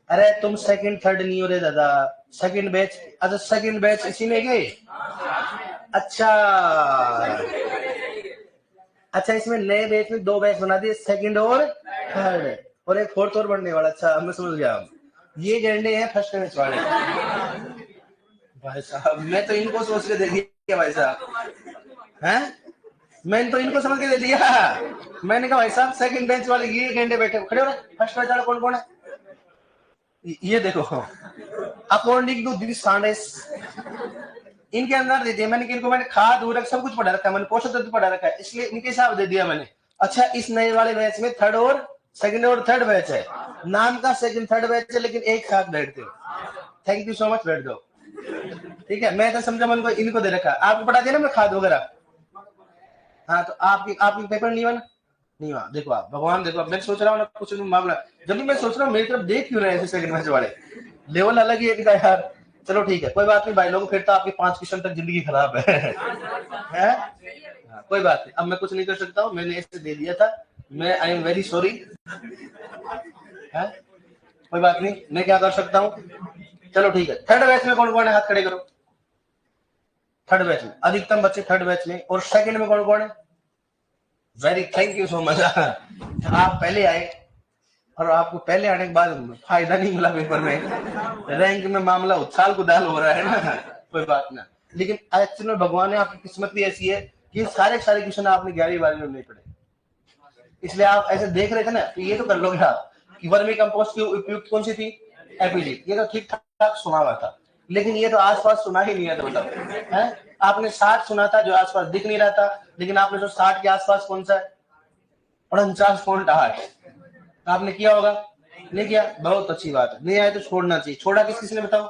Speaker 1: अरे तुम सेकंड थर्ड नहीं हो रहे दादा, सेकंड बैच। अच्छा सेकंड बैच इसी में गए। अच्छा अच्छा, इसमें नए बैच में दो बैच बना दिए, सेकंड और थर्ड, और एक फोर्थ और बनने वाला। अच्छा अब मैं समझ गया। ये गैंडे हैं फर्स्ट बैच वाले। भाई साहब मैं तो इनको सोच के दे दिया भाई साहब। हैं मैंने तो इनको समझ के दे दिया। मैंने कहा भाई साहब सेकंड बेंच वाले ये घंटे बैठे खड़े हो रहे, फर्स्ट बेंच वाला कौन कौन है। ये देखो अकॉर्डिंग टू दिस साइंस इनके अंदर दे दिया मैंने कि इनको मैंने खाद उर्वरक सब कुछ पढ़ा रखा है, मैंने पोषक तत्व पढ़ा रखा है, इसलिए इनके हिसाब दे दिया मैंने। अच्छा इस नए वाले बैच में थर्ड और सेकंड और थर्ड बैच है, नाम का सेकंड थर्ड बैच है, लेकिन एक साथ बैठते हो। थैंक यू सो मच, बैठ दो। ठीक है मैं तो समझा मन को इनको दे रखा, आपको पढ़ा दिया ना मैं खाद वगैरह। हाँ तो आपकी आपकी पेपर नहीं हुआ ना, नहीं हुआ। देखो आप भगवान, देखो मैं सोच रहा हूँ ना कुछ मामला, जब भी मैं सोच रहा हूँ मेरी तरफ देख क्यों रहे हैं ऐसे सेकंड मैच वाले, लेवल अलग ही है इनका यार। चलो ठीक है कोई बात नहीं भाई लोग, फिर तो आपकी 5 क्वेश्चन तक जिंदगी खराब है, है? हाँ, कोई बात नहीं, अब मैं कुछ नहीं कर सकता हूँ, मैंने ऐसे दे दिया था, मैं आई एम वेरी सॉरी। कोई बात नहीं, मैं क्या कर सकता हूँ। चलो ठीक है, थर्ड बैच में कौन कौन है, हाथ खड़े करो। थर्ड बैच में अधिकतम बच्चे थर्ड बैच में, और सेकंड में कौन कौन है। Very thank you so much. आप पहले आए और आपको पहले आने के बाद फायदा नहीं मिला पेपर में, रैंक में मामला उछाल कुदाल हो रहा है ना। कोई बात ना, लेकिन एक्चुअली भगवान ने आपकी किस्मत भी ऐसी है कि सारे सारे क्वेश्चन आपने 11 12 में नहीं पढ़े, इसलिए आप ऐसे देख रहे थे ना, तो ये तो कर लोगे आप कि वर्मी कंपोस्ट की उपयुक्त कौन सी थी, एपीजी, ये तो ठीक ठाक सुना हुआ था, लेकिन ये तो आसपास सुना ही नहीं है, तो बताओ है। आपने 60 सुना था जो आसपास दिख नहीं रहा था, लेकिन आपने जो 60 के आसपास कौन सा है 49.8 आपने किया होगा, नहीं किया, बहुत अच्छी बात है, नहीं आए तो छोड़ना चाहिए। छोड़ा किस किसने बताओ,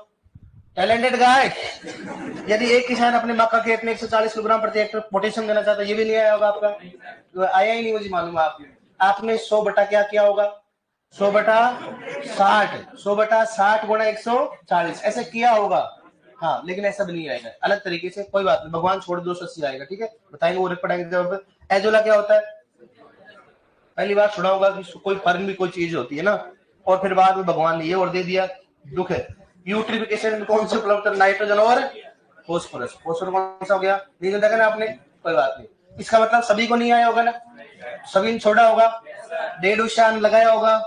Speaker 1: टैलेंटेड गाय। यदि एक किसान अपने मक्का खेत में 140 किलोग्राम प्रति हेक्टेयर पोटेशियम देना चाहता है, ये भी नहीं आया होगा आपका, तो आया ही नहीं, मुझे मालूम है आपने 100 बटा क्या किया होगा, 100 बटा 60, 100 बटा 60 गुणा 140 ऐसे किया होगा। हाँ लेकिन ऐसा भी नहीं आएगा, अलग तरीके से, कोई बात नहीं, भगवान छोड़ 280 आएगा, ठीक है बताएंगे, वो पढ़ाएंगे जब। एजोला क्या होता है, पहली बार सुना होगा कि कोई फर्म भी कोई चीज होती है ना, और फिर बाद में भगवान ने ये और दे दिया, दुख है। यूट्रिफिकेशन में कौन से उपलब्ध है, नाइट्रोजन और फोस्फोरस। फोस्फोरस कौन सा हो गया, नहीं देखा ना आपने, कोई बात नहीं, इसका मतलब सभी को नहीं आया होगा ना, सभी ने छोड़ा होगा, 1.5 शान लगाया होगा,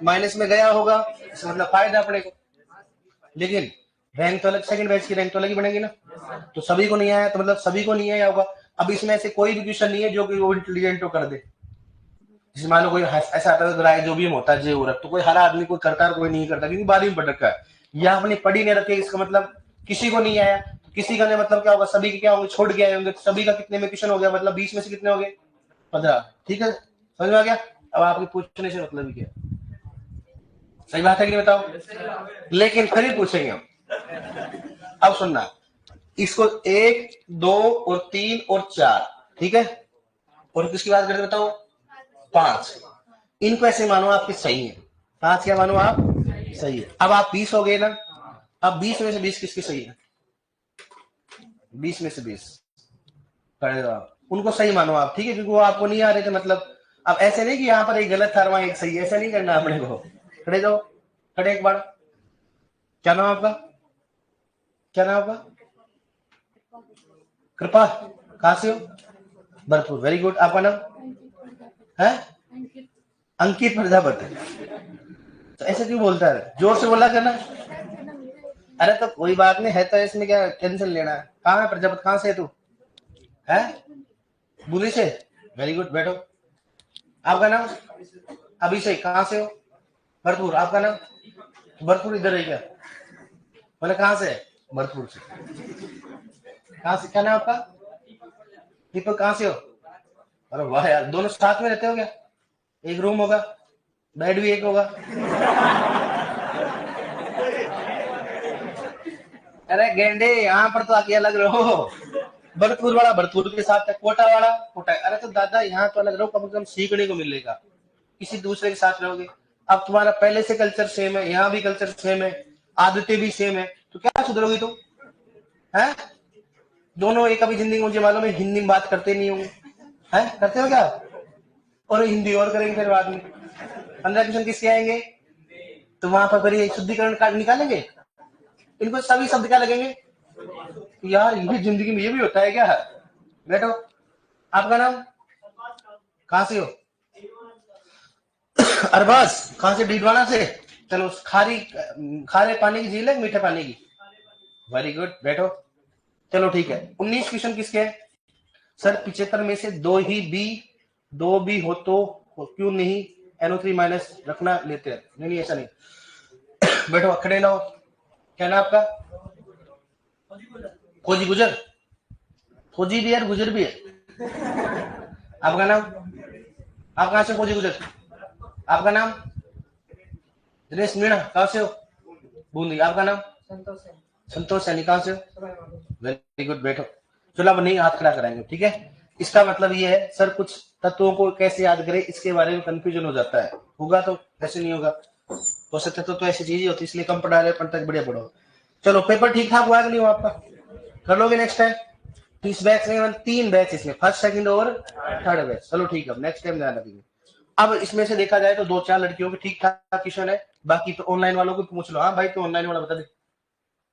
Speaker 1: माइनस में गया होगा, इसका मतलब फायदा अपने को, लेकिन रैंक तो अलग, सेकंड बैच की रैंक तो अलग ही बनेगी ना, तो सभी को नहीं आया तो मतलब सभी को नहीं आया होगा। अब इसमें ऐसे कोई भी क्वेश्चन नहीं है जो कि वो इंटेलिजेंट कर दे, जैसे मान लो कोई ऐसा आता है राय जो भी होता है जे उरक, तो कोई हर आदमी कोई करता है कोई नहीं करता, क्योंकि बाद में पढ़ रखा है, या आपने पढ़ी नहीं रखी, इसका मतलब किसी को नहीं आया, तो किसी का मतलब क्या होगा, सभी के क्या होंगे, छोड़ के आए होंगे, तो सभी का कितने में क्वेश्चन हो गया, मतलब 20 में से कितने हो गए, 15। ठीक है समझ में आ गया, अब आपके पूछने से मतलब क्या, सही बात है कि नहीं बताओ, लेकिन फिर ही पूछेंगे हम। अब सुनना, इसको 1 2 और 3 और 4, ठीक है, और किसकी बात करते बताओ, 5, इनको ऐसे मानो आपके सही है, 5 क्या मानो आप सही है। अब आप 20 हो गए ना, अब 20 में से 20 किसके सही है, 20 में से 20 करेगा आप, उनको सही मानो आप, ठीक है, क्योंकि वो आपको नहीं आ रहे थे, मतलब अब ऐसे नहीं कि यहाँ पर एक गलत था वहां एक सही है, ऐसा नहीं करना अपने को। खड़े जाओ, खड़े एक बार, क्या नाम आपका, क्या नाम आपका, कृपा, कहां से हो, भरतपुर, वेरी गुड, आपका नाम है अंकित प्रजापति, तो ऐसे क्यों बोलता है, जोर से बोला करना। अरे तो कोई बात नहीं है, तो इसमें क्या टेंशन लेना है, कहाँ है प्रजापति, कहाँ से है तू, है बुरी से, वेरी गुड, बैठो। आपका नाम अभिषेक, कहाँ से हो, भरतपुर, आपका नाम, भरतपुर इधर है क्या, बोले कहाँ से, भरतपुर से, कहाँ से, क्या नाम आपका, दीपक, कहाँ से हो, अरे वाह यार, दोनों साथ में रहते हो क्या, एक रूम होगा, बेड भी एक होगा। अरे गेंडे यहाँ पर तो आके अलग रहो, भरतपुर वाला भरतपुर के साथ है, कोटा वाला कोटा, अरे तो दादा यहाँ तो अलग रहो, कम से कम सीखने को मिलेगा, किसी दूसरे के साथ रहोगे। अब तुम्हारा पहले से कल्चर सेम है, यहाँ भी कल्चर सेम है, आदतें भी सेम है, तो क्या सुधरोगी तुम, है दोनों एक, अभी जिंदगी मुझे मालूम है हिंदी में बात करते नहीं होंगे, है करते हो क्या, और हिंदी और करेंगे फिर बाद में, 15 क्वेश्चन किसके आएंगे, तो वहां पर फिर ये शुद्धिकरण कार्ड निकालेंगे, इनको सभी शब्द क्या लगेंगे, यार ये जिंदगी में ये भी होता है क्या। बैठो, आपका नाम, कहां से हो, अरबाज, कहां से, डीडवाना से। चलो, खारे पानी की झील है, मीठे पानी की, वेरी गुड, बैठो। चलो ठीक है, 19 क्वेश्चन किसके हैं सर, 75 में से दो भी हो तो क्यों नहीं NO3 माइनस रखना लेते हैं, नहीं ऐसा नहीं। बैठो, खड़े लाओ, क्या नाम आपका, खोजी गुजर, खोजी भी है गुजर भी है, आपका नाम, आप कहां से खोजी गुजर, आपका नाम, दिनेश मीणा, कहां से हो, बूंदी, आपका नाम, संतोष सैनी, कहां से हो, वेरी गुड, बैठो। चलो अब नहीं हाथ खड़ा कराएंगे, ठीक है। इसका मतलब ये है सर, कुछ तत्वों को कैसे याद करें इसके बारे में कंफ्यूजन हो जाता है, होगा तो ऐसे नहीं होगा, हो सकता तो ऐसी चीज ही होती, इसलिए कम पढ़ा रहे, तक बढ़िया पढ़ो। चलो, पेपर ठीक ठाक हुआ कि नहीं हुआ आपका, कर लोगे नेक्स्ट टाइम। 30 बैच नहीं, 3 बैच इसमें, फर्स्ट सेकंड और थर्ड बैच। चलो ठीक है, नेक्स्ट टाइम ध्यान रखेंगे। अब इसमें से देखा जाए तो 2-4 लड़कियों के ठीक ठाक क्वेश्चन है, बाकी तो ऑनलाइन वालों को पूछ लो। हाँ भाई, तो ऑनलाइन वाला बता दे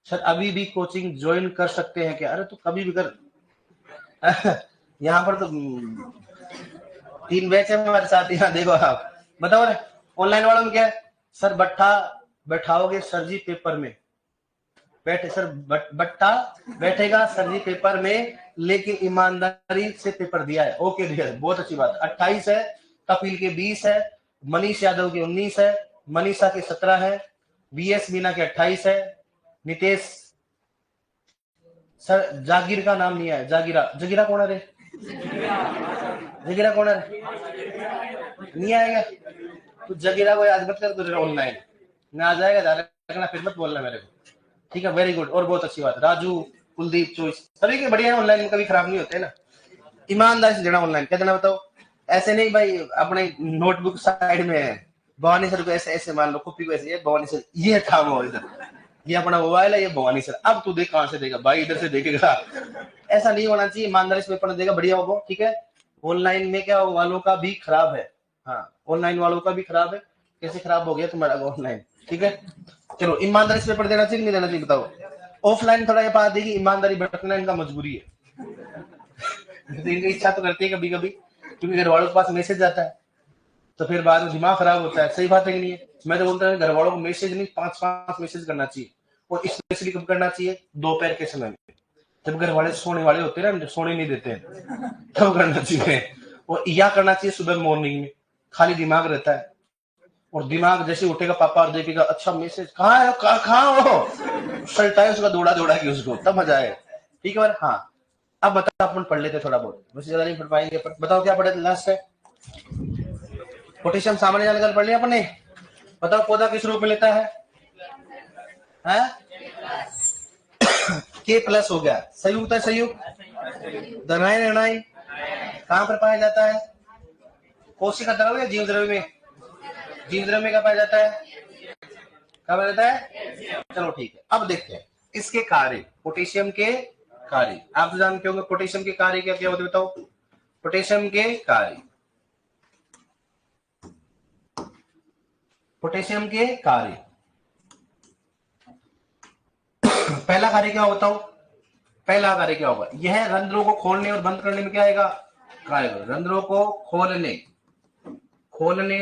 Speaker 1: सर, अभी भी कोचिंग ज्वाइन कर सकते हैं क्या, अरे तो कभी भी कर। यहाँ पर तो 3 बैच है हमारे साथ, यहाँ देखो आप बताओ ना, ऑनलाइन वालों में क्या है सर, बट्टा बैठाओगे सर जी पेपर में, बैठे सर, बट्टा बैठेगा सर जी पेपर में, लेकिन ईमानदारी से पेपर दिया है, ओके डियर, बहुत अच्छी बात। 28 है, कपिल के 20 है, मनीष यादव के 19 है, मनीषा के 17 है, BS मीना के 28 है, नितेश सर, जागीर का नाम नहीं है, जगीरा कौन है रे, जगीरा कौन है, नहीं आएगा तो जगीरा को याद मत कर, तुझे ऑनलाइन ना आ जाएगा, रखना, फिर मत बोलना मेरे को, ठीक है, वेरी गुड। और बहुत अच्छी बात, राजू, कुलदीप, चॉइस सभी के बढ़िया है, ऑनलाइन में कभी खराब नहीं होते ना, ईमानदारी से देना ऑनलाइन, क्या देना बताओ, ऐसे नहीं भाई अपने नोटबुक साइड में है, भवानी सर को ऐसे ऐसे मान लो, कॉपी को ऐसे, भवानी सर ये थाम हो इधर, ये अपना मोबाइल है, ये भवानी सर, अब तू देख कहां से देगा भाई, इधर से देखेगा, ऐसा नहीं होना चाहिए, ईमानदारी से पेपर देगा, बढ़िया होगा, ठीक है। ऑनलाइन में क्या वालों का भी खराब है, हाँ ऑनलाइन वालों का भी खराब है, कैसे खराब हो गया तुम्हारा ऑनलाइन, ठीक है। चलो, ईमानदारी से पेपर देना चाहिए नहीं देना चाहिए बताओ, ऑफलाइन थोड़ा ये बात देगी, ईमानदारी बरतना इनका मजबूरी है, इनकी इच्छा तो करती है कभी कभी, क्योंकि घर वालों के पास मैसेज आता है, तो फिर बाद में दिमाग खराब होता है, सही बात है कि नहीं है। मैं तो बोलता हूँ घर वालों को मैसेज नहीं, 5-5 मैसेज करना चाहिए, और स्पेशली कब करना चाहिए, दोपहर के समय में, जब घर वाले सोने वाले होते हैं ना, सोने नहीं देते हैं, तब करना चाहिए, और या करना चाहिए सुबह मॉर्निंग में, खाली दिमाग रहता है, और दिमाग जैसे उठेगा पापा और देखेगा, अच्छा मैसेज कहाँ है, कहाँ हो, सल्टा है उसका, दौड़ा दौड़ा के उसको, तब मजा आए, ठीक है। हाँ, अब बताओ, अपन पढ़ लेते थोड़ा बहुत, वैसे ज्यादा नहीं पढ़ पाएंगे, पर बताओ क्या पढ़े लास्ट है, पोटेशियम सामान्य जानकारी पढ़ लिया अपने, बताओ पौधा किस रूप में लेता है, K+ हो गया, संयुक्त है, संयुक्त, धनायन ऋणायन कहां पर पाया जाता है, कोशिका द्रव्य या जीव द्रव्य में, जीव द्रव्य में क्या पाया जाता है, क्या पाया जाता है, चलो ठीक है। अब देखते हैं इसके कार्य, पोटेशियम के कार्य, आप तो जानते होंगे पोटेशियम के कार्य क्या क्या होते हैं, बताओ पोटेशियम के कार्य, पोटेशियम के कार्य, पहला कार्य क्या होता हो, पहला कार्य क्या होगा, यह रंध्रों को खोलने और बंद करने में क्या आएगा, रंध्रों को खोलने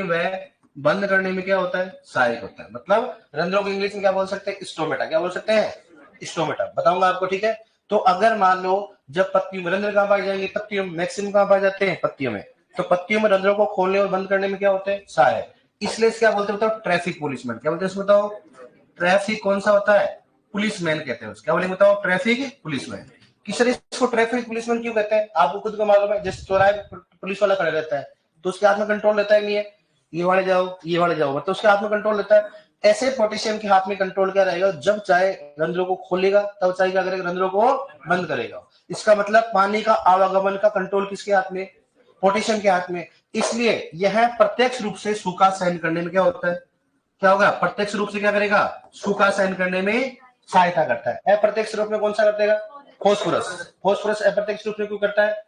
Speaker 1: व बंद करने में क्या होता है, सहायक होता है, मतलब रंध्रों को इंग्लिश में क्या बोल सकते हैं, स्टोमेटा, क्या बोल सकते हैं, स्टोमेटा, बताऊंगा आपको, ठीक है। तो अगर मान लो जब पत्तियों में रंध्र कहां पाए जाएंगे, पत्तियों में, मैक्सिमम कहां पाए जाते हैं, पत्तियों में, तो पत्तियों में रंध्रों को खोलने और बंद करने में क्या होते हैं, सहायक, इसलिए क्या बोलते हैं बताओ, ट्रैफिक पुलिसमैन, क्या बोलते हैं इसमें बताओ, ट्रैफिक कौन सा होता है, पुलिसमैन कहते हैं उसको, क्या बोलेंगे बताओ, ट्रैफिक पुलिसमैन। किस तरह इसको ट्रैफिक पुलिसमैन क्यों कहते हैं, आपको खुद को मालूम है, जैसे चौराहे पुलिस वाला खड़ा रहता है तो उसके हाथ में कंट्रोल रहता है, नहीं है, ये वाले जाओ, ये वाले जाओ, तो उसके हाथ में कंट्रोल रहता है। ऐसे पोटेशियम के हाथ में कंट्रोल क्या रहेगा, जब चाहे रंध्रों को खोलेगा, तब चाहे क्या करेगा, रंध्रों को बंद करेगा। इसका मतलब पानी का आवागमन का कंट्रोल किसके हाथ में, पोटेशियम के हाथ में। इसलिए यह प्रत्यक्ष रूप से सूखा सहन करने में क्या होता है, क्या होगा, प्रत्यक्ष रूप से क्या करेगा, सूखा सहन करने में सहायता करता है। अप्रत्यक्ष रूप में कौन सा कर देगा, फॉस्फोरस, फॉस्फोरस अप्रत्यक्ष रूप में क्यों करता है,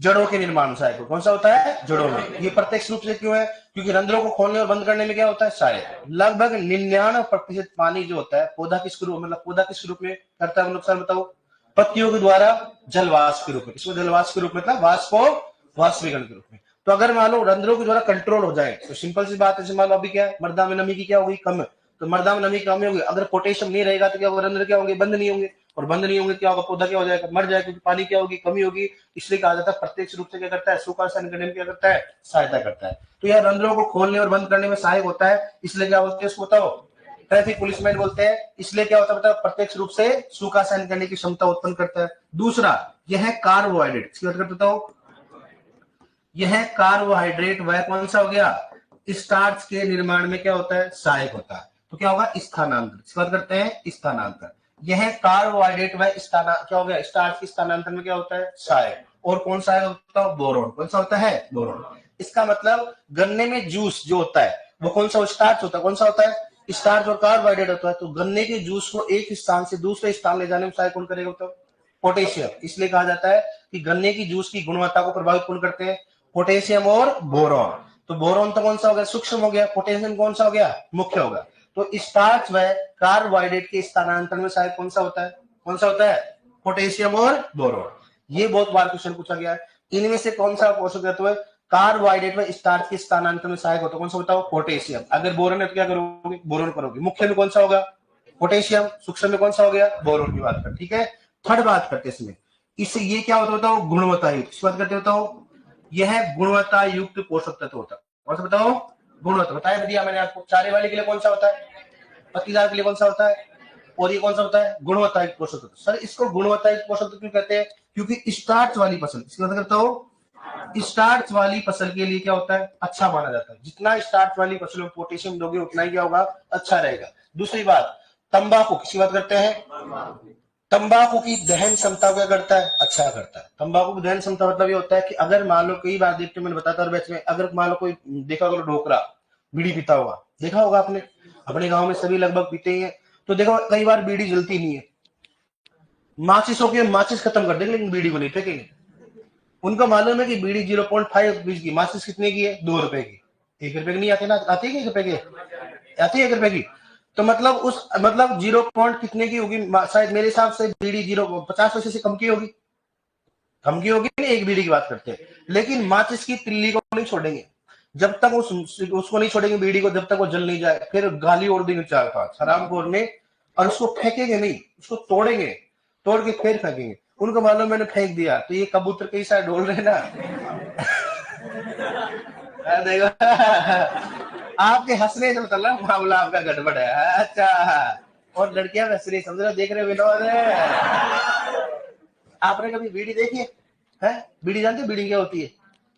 Speaker 1: जड़ों के निर्माण में सहायक। कौन सा होता है? जड़ों में। ये प्रत्यक्ष रूप से क्यों है? क्योंकि रंध्रों को खोलने और बंद करने में क्या होता है? सहायक। लगभग 99% पानी जो होता है पौधा किस रूप, मतलब पौधा किस रूप में करता है? मतलब सर बताओ। पत्तियों के द्वारा जलवाष्प के रूप में। इसको जलवाष्प के रूप में, मतलब वाष्प वाष्पीकरण के रूप में। तो अगर मान लो रंध्रों के द्वारा कंट्रोल हो जाए तो सिंपल सी बात है, मान लो अभी क्या है, मृदा में नमी की क्या होगी? कम। तो मृदा में नमी कम होगी, अगर पोटेशियम नहीं रहेगा तो क्या होगा? रंध्र क्या होंगे? बंद नहीं होंगे, और बंद नहीं होंगे क्या होगा? पौधा क्या हो जाएगा? मर जाएगा, क्योंकि पानी क्या होगी? कमी होगी। इसलिए कहा जाता है प्रत्यक्ष रूप से क्या करता है? सूखासन करने में क्या करता है? सहायता करता है। तो यह रंध्रों को खोलने और बंद करने में सहायक होता है, इसलिए क्या बोलते हैं इसको? बताओ। ट्रैफिक पुलिसमैन बोलते हैं। इसलिए क्या होता है बताओ? प्रत्यक्ष रूप से सूखा सहन करने की क्षमता उत्पन्न करता है। दूसरा, यह कार्बोहाइड्रेट, इसकी बात करते हो, यह कार्बोहाइड्रेट वह कौन सा हो गया? स्टार्च के निर्माण में क्या होता है? सहायक होता है। तो क्या होगा? स्थानांतरण। इसकी बात करते हैं स्थानांतरण। यह कार्बोहाइड्रेट वह क्या हो गया? स्टार्च के स्थानांतरण में क्या होता है? सहायक। और कौन सा होता है? बोरोन। कौन सा होता है? बोरोन। इसका मतलब गन्ने में जूस जो होता है वो कौन सा? स्टार्च होता है। कौन सा होता है? स्टार्च और कार्बोहाइड्रेट होता है। तो गन्ने के जूस को एक स्थान से दूसरे स्थान ले जाने में सहायक कौन करेगा? तो पोटेशियम। इसलिए कहा जाता है कि गन्ने की जूस की गुणवत्ता को प्रभावित कौन करते हैं? पोटेशियम और बोरॉन। तो बोरॉन तो कौन सा हो गया? सूक्ष्म हो गया। पोटेशियम कौन सा हो गया? मुख्य होगा। तो स्टार्च व कार्बोहाइड्रेट के स्थानांतरण में सहायक कौन सा होता है? कौन सा होता है? पोटेशियम और बोरॉन। ये बहुत बार क्वेश्चन पूछा गया है। इनमें से कौन सा पोषक तत्व है कार्बोहाइड्रेट व स्टार्च के स्थानांतरण में सहायक होता है? कौन सा बताओ? पोटेशियम। अगर बोरॉन है तो क्या करोगे? बोरॉन करोगे। मुख्य में कौन सा होगा? पोटेशियम। सूक्ष्म में कौन सा हो गया? बोरॉन की बात कर। ठीक है। थर्ड बात करते हैं इसमें, इससे ये क्या होता बताओ? गुणवत्ता युक्त। इस बात करते बताओ, यह गुणवत्ता युक्त पोषक तत्व होता है। कौन सा बताओ? गुणवत्ता। बताया दिया मैंने आपको। चारे वाले के लिए कौन सा होता है? पत्तीदार के लिए कौन सा होता है? और ये कौन सा होता है? गुणवत्ता युक्त पोषक तत्व। सर इसको गुणवत्ता युक्त पोषक तत्व क्यों कहते हैं? क्योंकि स्टार्च वाली फसल, इसकी बात करता हूं, स्टार्च वाली फसल के लिए क्या होता है? अच्छा माना जाता है। जितना स्टार्च वाली फसल में पोटेशियम दोगे उतना ही क्या होगा? अच्छा रहेगा। दूसरी बात, तंबाकू, किसकी बात करते हैं? तंबाकू की दहन क्षमता क्या करता है? अच्छा करता है। तंबाकू की दहन क्षमता मतलब ये होता है कि अगर मान लो, कई बार देखते मैंने बताता बैच में, अगर मान लो कोई देखा होगा ढोकरा बीड़ी पीता होगा, देखा होगा आपने, अपने गांव में सभी लगभग पीते ही है। तो देखो कई बार बीड़ी जलती नहीं है, माचिसों की माचिस खत्म कर देंगे लेकिन बीड़ी को नहीं फेंकेंगे। उनको मालूम है कि बीड़ी 0.5 रुपीज की, माचिस कितने की है? 2 रुपए की। 1 रुपए की नहीं आती ना? आती है 1 रुपए की? आती है 1 रुपए की। तो मतलब उस मतलब 0 पॉइंट कितने की होगी? शायद मेरे हिसाब से बीड़ी 0.50 पैसे से कम की होगी। कम की होगी नहीं, एक बीड़ी की बात करते हैं। लेकिन माचिस की तिल्ली को नहीं छोड़ेंगे जब तक उसको नहीं छोड़ेंगे बीड़ी को, जब तक वो जल नहीं जाए। फिर गाली और देंगे 4-5 हरामखोर ने, और उसको फेंकेंगे नहीं, उसको तोड़ेंगे, तोड़ के फिर फेंकेंगे। उनको मालूम मैंने फेंक दिया तो ये कबूतर कई सारे डोल रहे ना। देखो आपके हंसने से मतलब मामला आपका गड़बड़ है। अच्छा, और लड़कियां हंस रही, समझ रहे, देख रहे विनोद है। आपने कभी बीड़ी देखी है? बीड़ी जानते बीड़ी क्या होती है?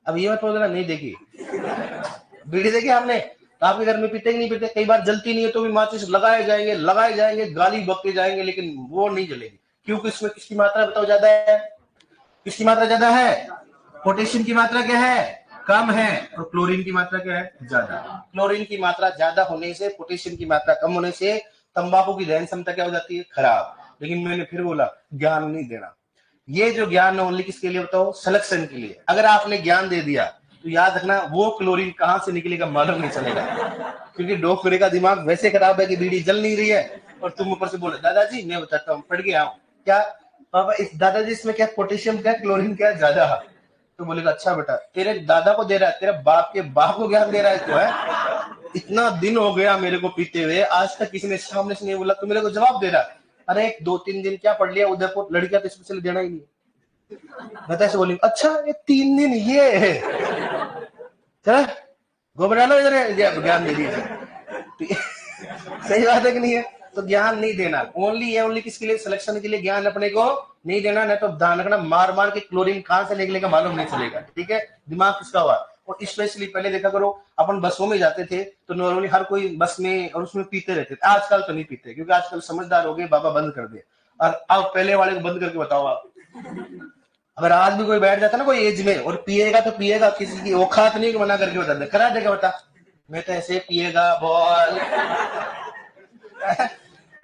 Speaker 1: अब ये मत बोलना नहीं देखी। बीड़ी देखी आपने? तो आपके घर में पीते कि नहीं पीते? कई बार जलती नहीं है तो भी माचिस लगाए जाएंगे, गाली बकते जाएंगे, लेकिन वो नहीं जलेगी। क्योंकि इसमें किसकी मात्रा बताओ ज्यादा है? किसकी मात्रा ज्यादा है? पोटेशियम की मात्रा क्या है? कम है। और क्लोरीन की मात्रा क्या है? ज्यादा। क्लोरीन की मात्रा ज्यादा होने से, पोटेशियम की मात्रा कम होने से तंबाकू की दहन क्षमता क्या हो जाती है? खराब। लेकिन मैंने फिर बोला ज्ञान नहीं देना। ये जो ज्ञान है ओनली किसके लिए बताओ? सिलेक्शन के लिए। अगर आपने ज्ञान दे दिया तो याद रखना वो क्लोरीन कहां से निकलेगा मालूम नहीं चलेगा। क्योंकि डॉक्टर का दिमाग वैसे खराब है कि बीड़ी जल नहीं रही है और तुम ऊपर से बोले दादाजी मैं बताता हूँ, पढ़ गया हूँ क्या पापा, इस दादाजी इसमें क्या पोटेशियम क्या क्लोरीन क्या ज्यादा? तो बोलेगा अच्छा बेटा, तेरे दादा को दे रहा है, तेरा बाप के बाप को ज्ञान दे रहा है तो है। इतना दिन हो गया मेरे को पीते हुए, आज तक किसी ने सामने से नहीं बोला, तो मेरे को जवाब दे रहा। अरे 2-3 दिन क्या पढ़ लिया उदयपुर, लड़कियां तो स्पेशली देना ही नहीं। मैं तो ऐसे बोली अच्छा ये 3 दिन ये चल घबरा लो इधर ज्ञान दे दीजिए। सही बात है कि नहीं है? तो ज्ञान नहीं देना, ओनली किसके लिए? सिलेक्शन के लिए ज्ञान अपने को नहीं देना। नहीं तो ध्यान रखना मार मार के क्लोरीन कहां से निकलेगा मालूम नहीं चलेगा। ठीक है, दिमाग किसका हुआ। और स्पेशली पहले देखा करो, अपन बसों में जाते थे तो नॉर्मली हर कोई बस में और उसमें पीते रहते थे। आजकल तो नहीं पीते क्योंकि आजकल समझदार हो गए, बाबा बंद कर दे। और अब पहले वाले को बंद करके बताओ आप, अगर आज भी कोई बैठ जाता ना कोई एज में और पिएगा तो पिएगा, किसी की औकात नहीं मना करके बता दे, करा देगा बता मैं तो ऐसे पिएगा बोल।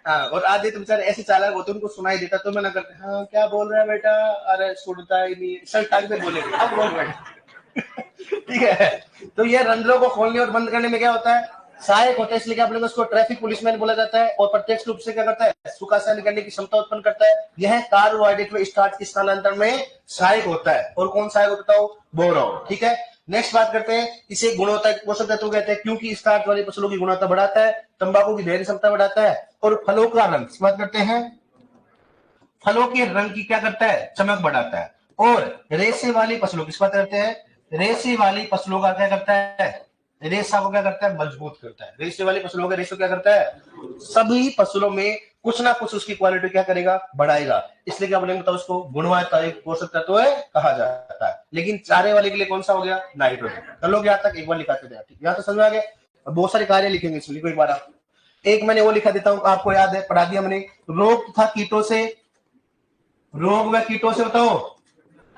Speaker 1: हाँ, और आधे तो बेचारे ऐसे चालाक होते उनको सुनाई देता तो मैं ना करते, हाँ क्या बोल रहा है बेटा, अरे सुनता ही नहीं, सर टाक पे बोलेंगे अब बोल बेटा। ठीक है। तो ये रंध्रों को खोलने और बंद करने में क्या होता है, सहायक होता है, इसलिए क्या अपने को उसको ट्रैफिक पुलिसमैन बोला जाता है। और प्रत्यक्ष रूप से क्या करता है, सुखासन करने की क्षमता उत्पन्न करता है। यह कार्बोहाइड्रेट में स्टार्च के स्थानांतरण में सहायक होता है। और कौन सहायक होता है, बोरान। ठीक है, नेक्स्ट बात करते हैं, इसे गुणवत्ता पोषक तत्व कहते हैं, क्योंकि स्टार्च वाली फसलों की गुणवत्ता बढ़ाता है, तंबाकू की धैर्य क्षमता बढ़ाता है, और फलों का रंग, बात करते हैं, फलों के रंग की क्या करता है, चमक बढ़ाता है। और रेशे वाली फसलों की बात करते हैं, रेशे वाली फसलों का क्या करता है, रेशा को क्या करता है, मजबूत करता है। रेशे वाली फसलों का रेशो क्या करता है, सभी फसलों में कुछ ना कुछ उसकी क्वालिटी क्या करेगा, बढ़ाएगा। इसलिए क्या बोलेंगे, तो उसको गुणवत्तायुक्त पोषक तत्व कहा जाता है। लेकिन चारे वाले के लिए कौन सा हो गया, नाइट्रोजन। कर लोग यहाँ तक, एक बार लिखाते थे, यहाँ तो समझ में आ गया। बहुत सारे कार्य लिखेंगे इसलिए, कोई बार एक मैंने वो लिखा देता हूं, आपको याद है, पढ़ा दिया मैंने, रोग तथा कीटों से, रोग व कीटों से बताओ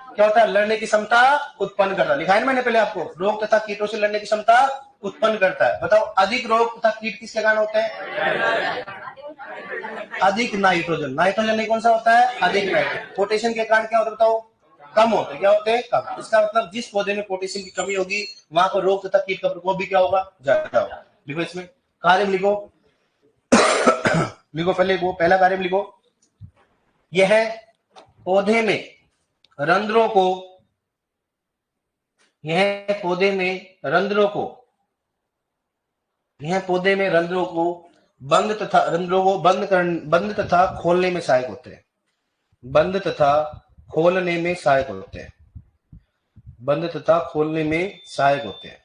Speaker 1: क्या होता है, लड़ने की क्षमता उत्पन्न करता है। लिखा है ना मैंने पहले आपको, रोग तथा कीटों से लड़ने की क्षमता उत्पन्न करता है। बताओ अधिक रोग तथा कीट किसके कारण होते हैं, अधिक नाइट्रोजन। नाइट्रोजन नहीं कौन सा होता है, अधिक नाइट्रोजन। पोटेशियम के कारण क्या होता है, बताओ, कम होते हैं। क्या होते हैं, कम। इसका मतलब जिस पौधे में पोटेशियम की कमी होगी वहां पर रोग तथा कीट का प्रकोप भी क्या होगा, ज्यादा होगा। लिखो इसमें कार्य में, लिखो लिखो पहले वो पहला कार्य में लिखो, यह पौधे में रंध्रों को, यह पौधे में रंध्रों को, यह पौधे में रंध्रों को बंद तथा, रंध्रों को बंद तथा खोलने में सहायक होते हैं। बंद तथा खोलने में सहायक होते हैं। बंद तथा खोलने में सहायक होते हैं।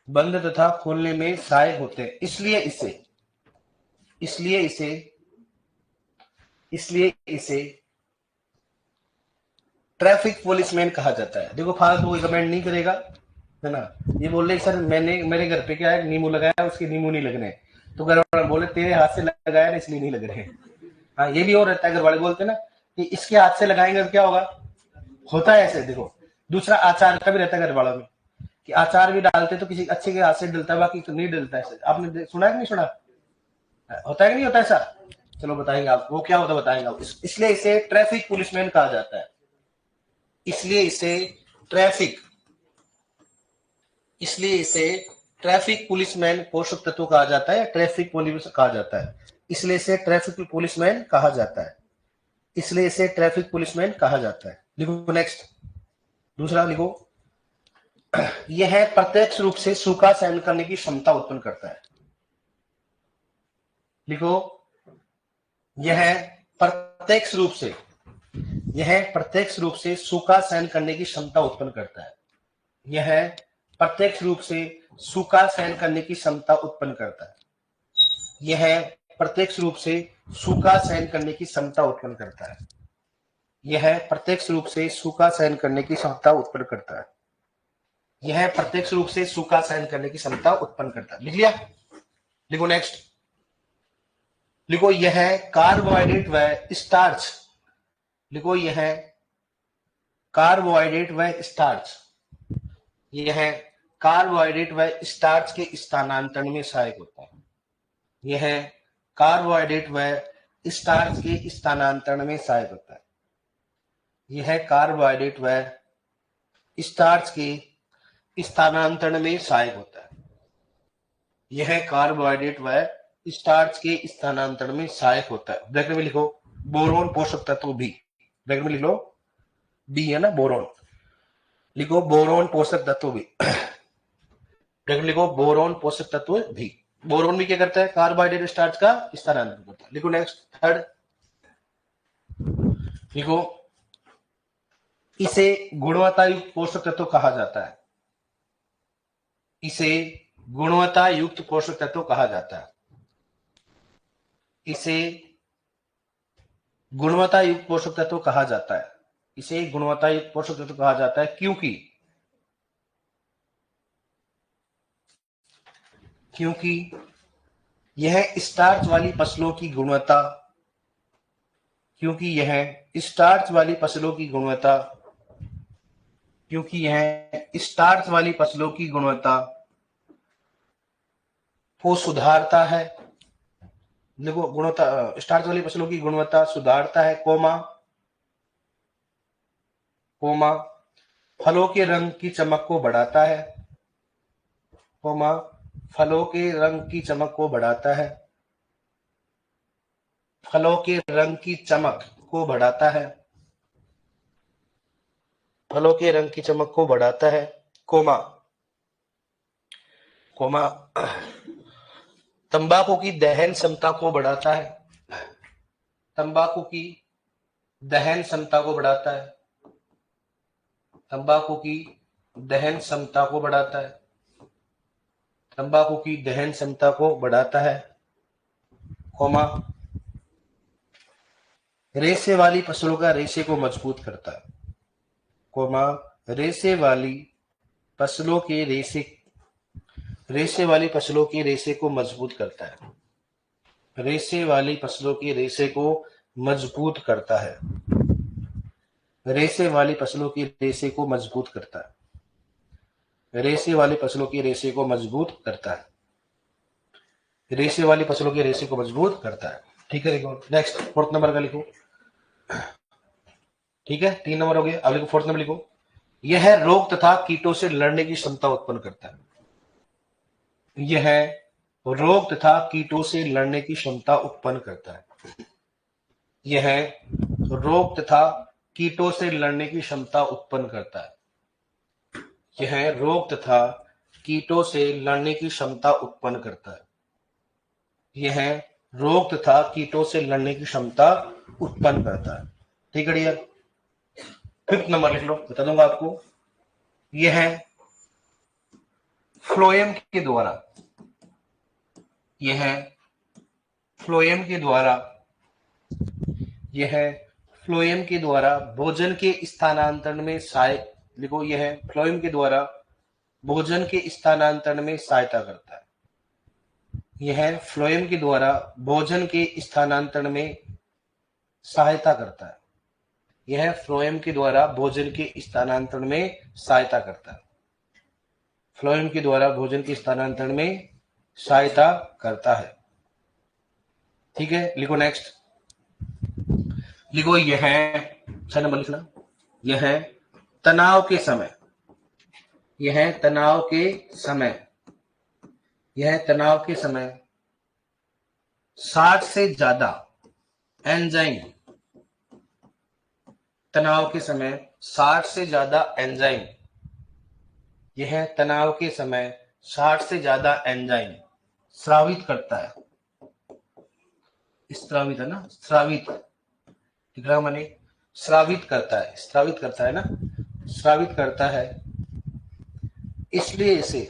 Speaker 1: बंद तथा खोलने में सहायक होते हैं। इसलिए इसे, इसलिए इसे, इसलिए इसे ट्रैफिक पुलिसमैन कहा जाता है। देखो फालतू कोई कमेंट नहीं करेगा, है ना। ये बोल रहे सर मैंने, मेरे घर पे क्या है, नींबू लगाया, उसके नींबू नहीं लग रहे, तो घर वाले बोले तेरे हाथ से लगाया ना इसलिए नहीं लग रहे। हाँ, ये भी और रहता है, घर वाले बोलते ना कि इसके हाथ से लगाएंगे तो क्या होगा, होता है ऐसे। देखो दूसरा आचार का भी रहता है घर वालों में, कि आचार भी डालते तो किसी अच्छे के हाथ से डलता है, बाकी तो नहीं डलता है। आपने सुना है कि नहीं सुना, होता है कि नहीं होता ऐसा, चलो बताएंगे आपको वो क्या होता है, बताएंगे आप। इसलिए इसे ट्रैफिक पुलिसमैन कहा जाता है। इसलिए इसे ट्रैफिक, इसलिए इसे ट्रैफिक पुलिसमैन पोषक तत्व कहा जाता है, ट्रैफिक पुलिस कहा जाता है। इसलिए इसे ट्रैफिक पुलिसमैन कहा जाता है। इसलिए इसे ट्रैफिक पुलिसमैन कहा जाता है। लिखो नेक्स्ट, दूसरा लिखो, यह प्रत्यक्ष रूप से सूखा सहन करने की क्षमता उत्पन्न करता है। लिखो, यह प्रत्यक्ष रूप से, यह प्रत्यक्ष रूप से सूखा सहन करने की क्षमता उत्पन्न करता है। यह प्रत्यक्ष रूप से सूखा सहन करने की क्षमता उत्पन्न करता है। यह प्रत्यक्ष रूप से सूखा सहन करने की क्षमता उत्पन्न करता है। यह प्रत्यक्ष रूप से सूखा सहन करने की क्षमता उत्पन्न करता है। यह प्रत्यक्ष रूप से सूखा सहन करने की क्षमता उत्पन्न करता है। लिख लिया, लिखो नेक्स्ट, लिखो यह कार्बोहाइड्रेट व स्टार्च, लिखो यह कार्बोहाइड्रेट व स्टार्च, यह कार्बोहाइड्रेट व स्टार्च के स्थानांतरण में सहायक होता है। यह कार्बोहाइड्रेट व स्टार्च के स्थानांतरण में सहायक होता है। यह कार्बोहाइड्रेट व स्टार्च के स्थानांतरण में सहायक होता है। यह कार्बोहाइड्रेट व स्टार्च के स्थानांतरण में सहायक होता है। ब्रैकेट में लिखो बोरोन पोषक तत्व भी, ब्रैकेट में लिख लो बी है ना, बोरोन, लिखो बोरोन पोषक तत्व भी, ब्रैकेट लिखो बोरोन पोषक तत्व भी। बोरोन भी क्या करता है, कार्बोहाइड्रेट स्टार्च का स्थानांतरण करता है। लिखो नेक्स्ट थर्ड, लिखो इसे गुणवत्ता युक्त पोषक तत्व कहा जाता है। इसे गुणवत्ता युक्त पोषक तत्व कहा जाता है। इसे गुणवत्ता युक्त पोषक तत्व कहा जाता है। इसे गुणवत्ता युक्त पोषक तत्व कहा जाता है क्योंकि, क्योंकि यह स्टार्च वाली फसलों की गुणवत्ता, क्योंकि यह स्टार्च वाली फसलों की गुणवत्ता, क्योंकि यह स्टार्च वाली फसलों की गुणवत्ता को सुधारता है, देखो गुणवत्ता, स्टार्च वाली फसलों की गुणवत्ता सुधारता है, कोमा कोमा फलों के रंग की चमक को बढ़ाता है, कोमा फलों के रंग की चमक को बढ़ाता है, फलों के रंग की चमक को बढ़ाता है, फलों के रंग की चमक को बढ़ाता है, कोमा कोमा तंबाकू की दहन क्षमता को बढ़ाता है, तंबाकू की दहन क्षमता को बढ़ाता है, तंबाकू की दहन क्षमता को बढ़ाता है, तंबाकू की दहन क्षमता को बढ़ाता है, कोमा रेशे वाली फसलों का रेशे को मजबूत करता है, कोमा रेशे वाली फसलों के रेशे वाली फसलों के रेशे को मजबूत करता है, रेशे वाली फसलों के रेशे को मजबूत करता है, रेशे वाली फसलों की रेशे को मजबूत करता है, रेशे वाली फसलों की रेशे को मजबूत करता है, रेशे वाली फसलों के रेशे को मजबूत करता है। ठीक है, लिखो नेक्स्ट, फोर्थ नंबर का लिखो। ठीक है, 3 नंबर हो गया, अब लिखो फोर्थ नंबर लिखो। यह रोग तथा कीटों से लड़ने की क्षमता उत्पन्न करता है, यह रोग तथा कीटों से लड़ने की क्षमता उत्पन्न करता है, यह रोग तथा कीटों से लड़ने की क्षमता उत्पन्न करता है, यह रोग तथा कीटों से लड़ने की क्षमता उत्पन्न करता है, यह रोग तथा कीटों से लड़ने की क्षमता उत्पन्न करता है। ठीक है डियर, फिफ्थ नंबर लिख लो, बता दूंगा आपको। यह फ्लोएम के द्वारा, यह फ्लोएम के द्वारा, यह फ्लोएम के द्वारा भोजन के स्थानांतरण में सहायक, लिखो यह फ्लोएम के द्वारा भोजन के स्थानांतरण में सहायता करता है, यह फ्लोएम के द्वारा भोजन के स्थानांतरण में सहायता करता है, यह फ्लोएम के द्वारा भोजन के स्थानांतरण में सहायता करता है, फ्लोएम के द्वारा भोजन के स्थानांतरण में सहायता करता है। ठीक है, लिखो नेक्स्ट, लिखो यह 6 नंबर लिखना, यह तनाव के समय, यह तनाव के समय, यह तनाव के समय 60 से ज्यादा एंजाइम, तनाव के समय 60 से ज्यादा एंजाइम, यह तनाव के समय 60 से ज्यादा एंजाइम स्रावित करता है, स्रावित है ना, स्रावित दिख रहा मैंने, स्रावित करता है, स्रावित करता है ना, स्रावित करता है, इसलिए इसे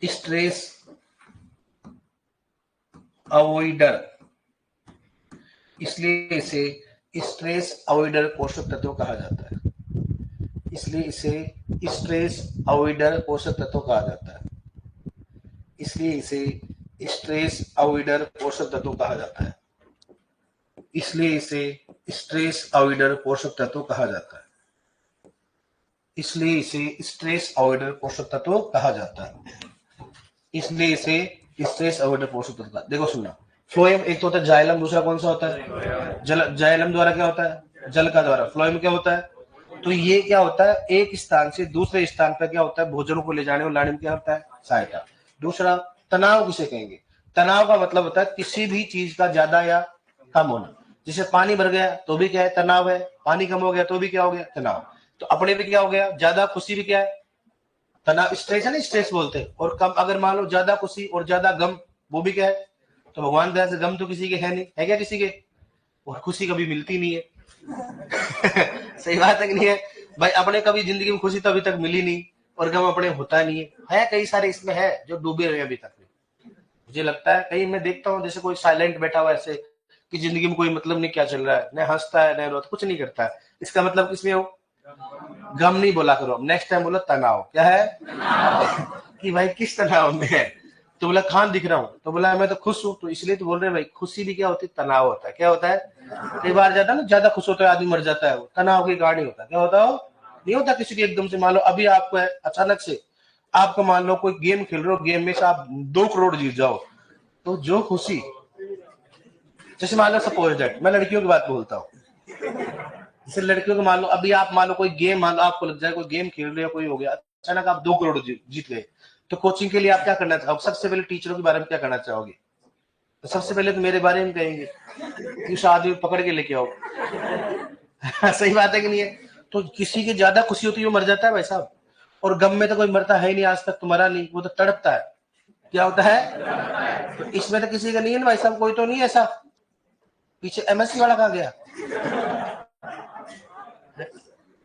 Speaker 1: स्ट्रेस अवॉइडर, इसलिए इसे स्ट्रेस अवॉइडर पोषक तत्व कहा जाता है, इसलिए इसे स्ट्रेस अवॉइडर पोषक तत्व कहा जाता है, इसलिए इसे स्ट्रेस अवॉइडर पोषक तत्व कहा जाता है, इसलिए इसे स्ट्रेस अवॉइडर पोषक तत्व कहा जाता है, इसलिए इसे स्ट्रेस अवॉइडर पोषक तत्व कहा जाता है, इसलिए इसे स्ट्रेस अवॉइडर पोषक तत्व। देखो सुनना, फ्लोएम एक तो होता है जाइलम, दूसरा कौन सा होता है जल, जाइलम द्वारा क्या होता है जल का द्वारा, फ्लोएम क्या होता है, तो ये क्या होता है एक स्थान से दूसरे स्थान पर क्या होता है भोजन को ले जाने और लाने में क्या होता है सहायता। दूसरा तनाव किसे कहेंगे, तनाव का मतलब होता है किसी भी चीज का ज्यादा या कम होना, जैसे पानी भर गया तो भी क्या है तनाव है, पानी कम हो गया तो भी क्या हो गया तनाव, तो अपने भी क्या हो गया ज्यादा खुशी भी क्या है तनाव, स्ट्रेस है ना, स्ट्रेस बोलते हैं, और कम अगर मान लो ज्यादा खुशी और ज्यादा गम वो भी क्या है, तो भगवान दया से गम तो किसी के है नहीं, है क्या किसी के, और खुशी कभी मिलती नहीं है सही बात है कि नहीं है भाई, अपने कभी जिंदगी में खुशी तो अभी तक मिली नहीं और गम अपने होता नहीं है कई सारे इसमें है जो डूबे रहे अभी तक। मुझे लगता है कहीं मैं देखता हूँ जैसे कोई साइलेंट बैठा हुआ ऐसे कि जिंदगी में कोई मतलब नहीं क्या चल रहा है, न हंसता है न रोता, कुछ नहीं करता है, इसका मतलब किसमें हो गम नहीं बोला करो, नेक्स्ट टाइम बोलो तनाव, क्या है कि भाई किस तनाव में है, तो बोला खान दिख रहा हूँ, तो बोला मैं तो खुश हूँ, तो इसलिए तो बोल रहे भाई खुशी भी क्या होती है तनाव होता है, क्या होता है कई बार जाता है ना ज्यादा खुश होता है आदमी मर जाता है, वो तनाव की गाड़ी होता है, क्या होता है नहीं होता किसी की एकदम से, मान लो अभी आपको है अचानक से आपका मान लो कोई गेम खेल रहे हो, गेम में से आप 2 करोड़ जीत जाओ, तो जो खुशी, जैसे मान लो सपोज दैट मैं लड़कियों की बात बोलता हूँ, जैसे लड़कियों को मान लो, अभी आप मान लो कोई गेम, मान लो आपको लग जाए कोई गेम खेल रहे हो, कोई हो गया, अचानक आप 2 करोड़ जीत गए, तो कोचिंग के लिए आप क्या करना चाहोगे? सबसे पहले टीचरों के बारे में क्या करना चाहोगे? तो सबसे पहले तो मेरे बारे में कहेंगे कि उस आदमी को पकड़ के लेके आओ। सही बात है कि नहीं है? तो किसी की ज्यादा खुशी होती है वो मर जाता है भाई साहब, और गम में तो कोई मरता है नहीं, आज तक तो मरा नहीं, वो तो तड़पता है। क्या होता है? तो इसमें तो किसी का नहीं है ना भाई साहब, कोई तो नहीं ऐसा। पीछे एमएससी वाला कहा गया,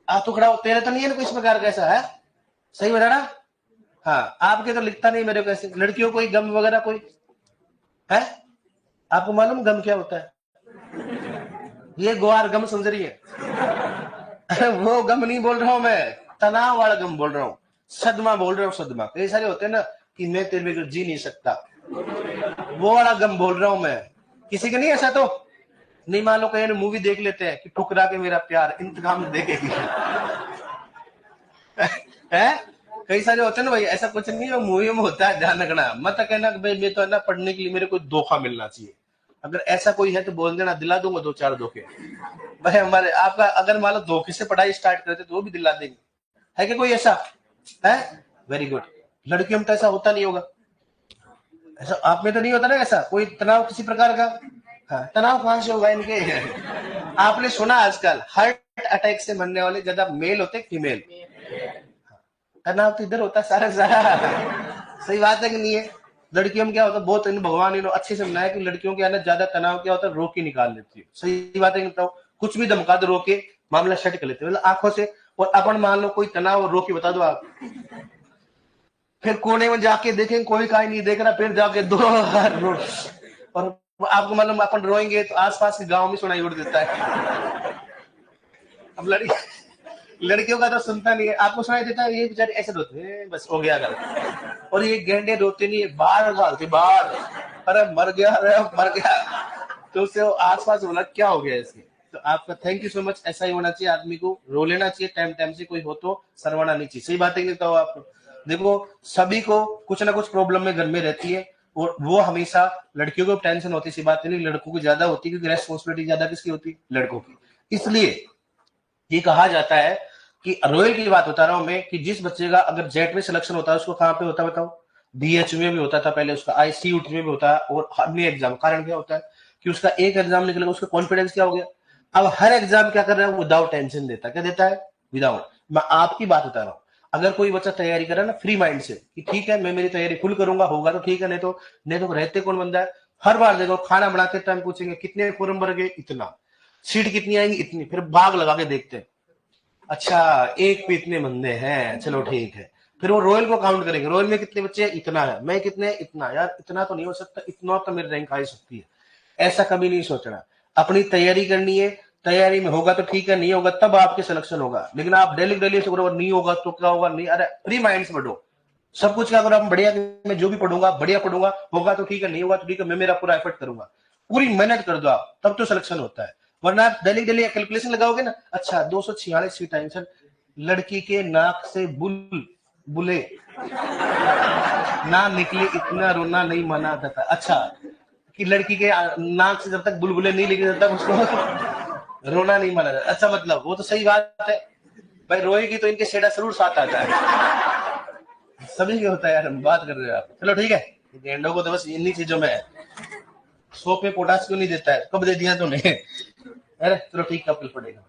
Speaker 1: आ तो खड़ा हो, तेरे तो नहीं है ना कोई इस प्रकार का ऐसा है? सही बता ना? हाँ, आपके तो लिखता नहीं मेरे को ऐसे। लड़कियों को गम वगैरह कोई है? आपको मालूम गम क्या होता है? ये ग्वार गम समझ रही है। वो गम नहीं बोल रहा हूं मैं, तनाव वाला गम बोल रहा हूँ, सदमा बोल रहा हूँ, सदमा। कई सारे होते हैं ना कि मैं तेरे बगैर जी नहीं सकता, वो वाला गम बोल रहा हूं मैं। किसी का नहीं ऐसा तो नहीं, मान लो कहीं मूवी देख लेते हैं कि ठुकरा के मेरा प्यार इंतकाम देखेगी। है? कई सारे होते हैं ना भाई, ऐसा कुछ नहीं है, मूवी में होता है, ध्यान रखना। मत कहना कि भाई मैं तो है ना पढ़ने के लिए मेरे को धोखा मिलना चाहिए। अगर ऐसा कोई है तो बोल देना, दिला दूंगा 2-4 धोखे। भाई हमारे आपका अगर मान लो धोखे से पढ़ाई स्टार्ट करते तो वो भी दिला देंगे। है क्या कोई ऐसा? है? Very good. लड़कियों में तो ऐसा होता नहीं होगा, ऐसा आप में तो नहीं होता ना ऐसा कोई तनाव किसी प्रकार का? हाँ, तनाव कहां से होगा इनके? आपने सुना आजकल हार्ट अटैक से मरने वाले ज्यादा मेल होते फीमेल? तनाव तो इधर होता है सारा सारा। सही बात है कि नहीं है? लड़कियों में क्या होता है, बहुत भगवान ने अच्छे से बनाया कि लड़कियों के अंदर ज्यादा तनाव क्या होता है, रोके निकाल लेती है। सही बात है कि बताओ? कुछ भी धमका दो रोके, मामला सेट कर लेते हैं, मतलब आंखों से। और अपन मान लो कोई तनाव रोके बता दो आप, फिर कोने में जाके देखें कोई का ही नहीं देख रहा, फिर जाके दो और आपको मालूम अपन रोएंगे तो आसपास के गांव में सुनाई उड़ देता है। अब लड़कियों का तो सुनता नहीं है, आपको सुनाई देता है, ये बेचारे ऐसे रोते हैं, बस हो गया गल। और ये गेंडे रोते नहीं है, बाहर डालते बाहर, अरे मर गया, अरे मर गया। तो उससे आसपास बोला क्या हो गया इसके। तो आपका थैंक यू सो मच। ऐसा ही होना चाहिए, आदमी को रो लेना चाहिए टाइम टाइम से, कोई हो तो सरवाना नहीं चाहिए। सही बात है नहीं? तो आप देखो, सभी को कुछ ना कुछ प्रॉब्लम में घर में रहती है, और वो हमेशा लड़कियों को टेंशन होती है, सी बात नहीं, लड़कों को ज्यादा होती है, क्योंकि रेस्पॉन्सिबिलिटी ज्यादा किसकी होती है? लड़कों की। इसलिए ये कहा जाता है कि रोयल की बात बता रहा हूं मैं, कि जिस बच्चे का अगर जेट में सिलेक्शन होता है उसको कहां पे होता है बताओ? डीएच में भी होता था पहले, उसका आईसीयूटी में भी होता है, और अन्य एग्जाम। कारण क्या होता है कि उसका एक एग्जाम निकलेगा, उसका कॉन्फिडेंस क्या हो गया। अब हर एग्जाम क्या कर रहा है, विदाउट टेंशन देता है। क्या देता है? विदाउट। मैं आपकी बात बता रहा हूँ, अगर कोई बच्चा तैयारी करे ना फ्री माइंड से कि ठीक है मैं मेरी तैयारी फुल करूंगा, होगा तो ठीक है, नहीं तो रहते कौन बंदा है। हर बार देखो खाना बनाते टाइम पूछेंगे कितने फॉर्म भर गए, इतना। सीट कितनी आएंगी, इतनी। फिर भाग लगा के देखते हैं, अच्छा एक पे इतने बंदे हैं, चलो ठीक है। फिर वो रॉयल को काउंट करेंगे, रॉयल में कितने बच्चे हैं, इतना है। मैं कितने, इतना। यार इतना तो नहीं हो सकता, इतना तो मेरी रैंक आ ही सकती है। ऐसा कभी नहीं सोचना। अपनी तैयारी करनी है, तैयारी में होगा तो ठीक है, नहीं होगा तब आपके सिलेक्शन होगा। लेकिन आप डेली डेली से करो, नहीं होगा तो क्या होगा, नहीं, अरे फ्री माइंड से पढ़ो। सब कुछ क्या करो आप बढ़िया, मैं जो भी पढ़ूंगा बढ़िया पढ़ूंगा, होगा तो ठीक है, नहीं होगा तो ठीक है, मैं मेरा पूरा एफर्ट करूंगा। पूरी मेहनत कर दो आप, तब तो सिलेक्शन होता है। वरना आप डेली डेली कैलकुलेशन लगाओगे ना, अच्छा 246 सीट आई सर, लड़की के नाक से बुले ना निकले, इतना रोना नहीं मना था। अच्छा, कि लड़की के नाक से जब तक बुलबुले नहीं निकले तब तक उसको रोना नहीं माना जाता। अच्छा, मतलब वो तो सही बात है भाई, रोएगी तो इनके सेड़ा जरूर साथ आता है। सभी के होता है यार, हम बात कर रहे हैं आप। चलो ठीक है, गेंडों को तो बस इन्हीं चीजों में है। सोप में पोटास क्यों नहीं देता है, कब दे दिया तूने? अरे चलो ठीक है, कल पड़ेगा।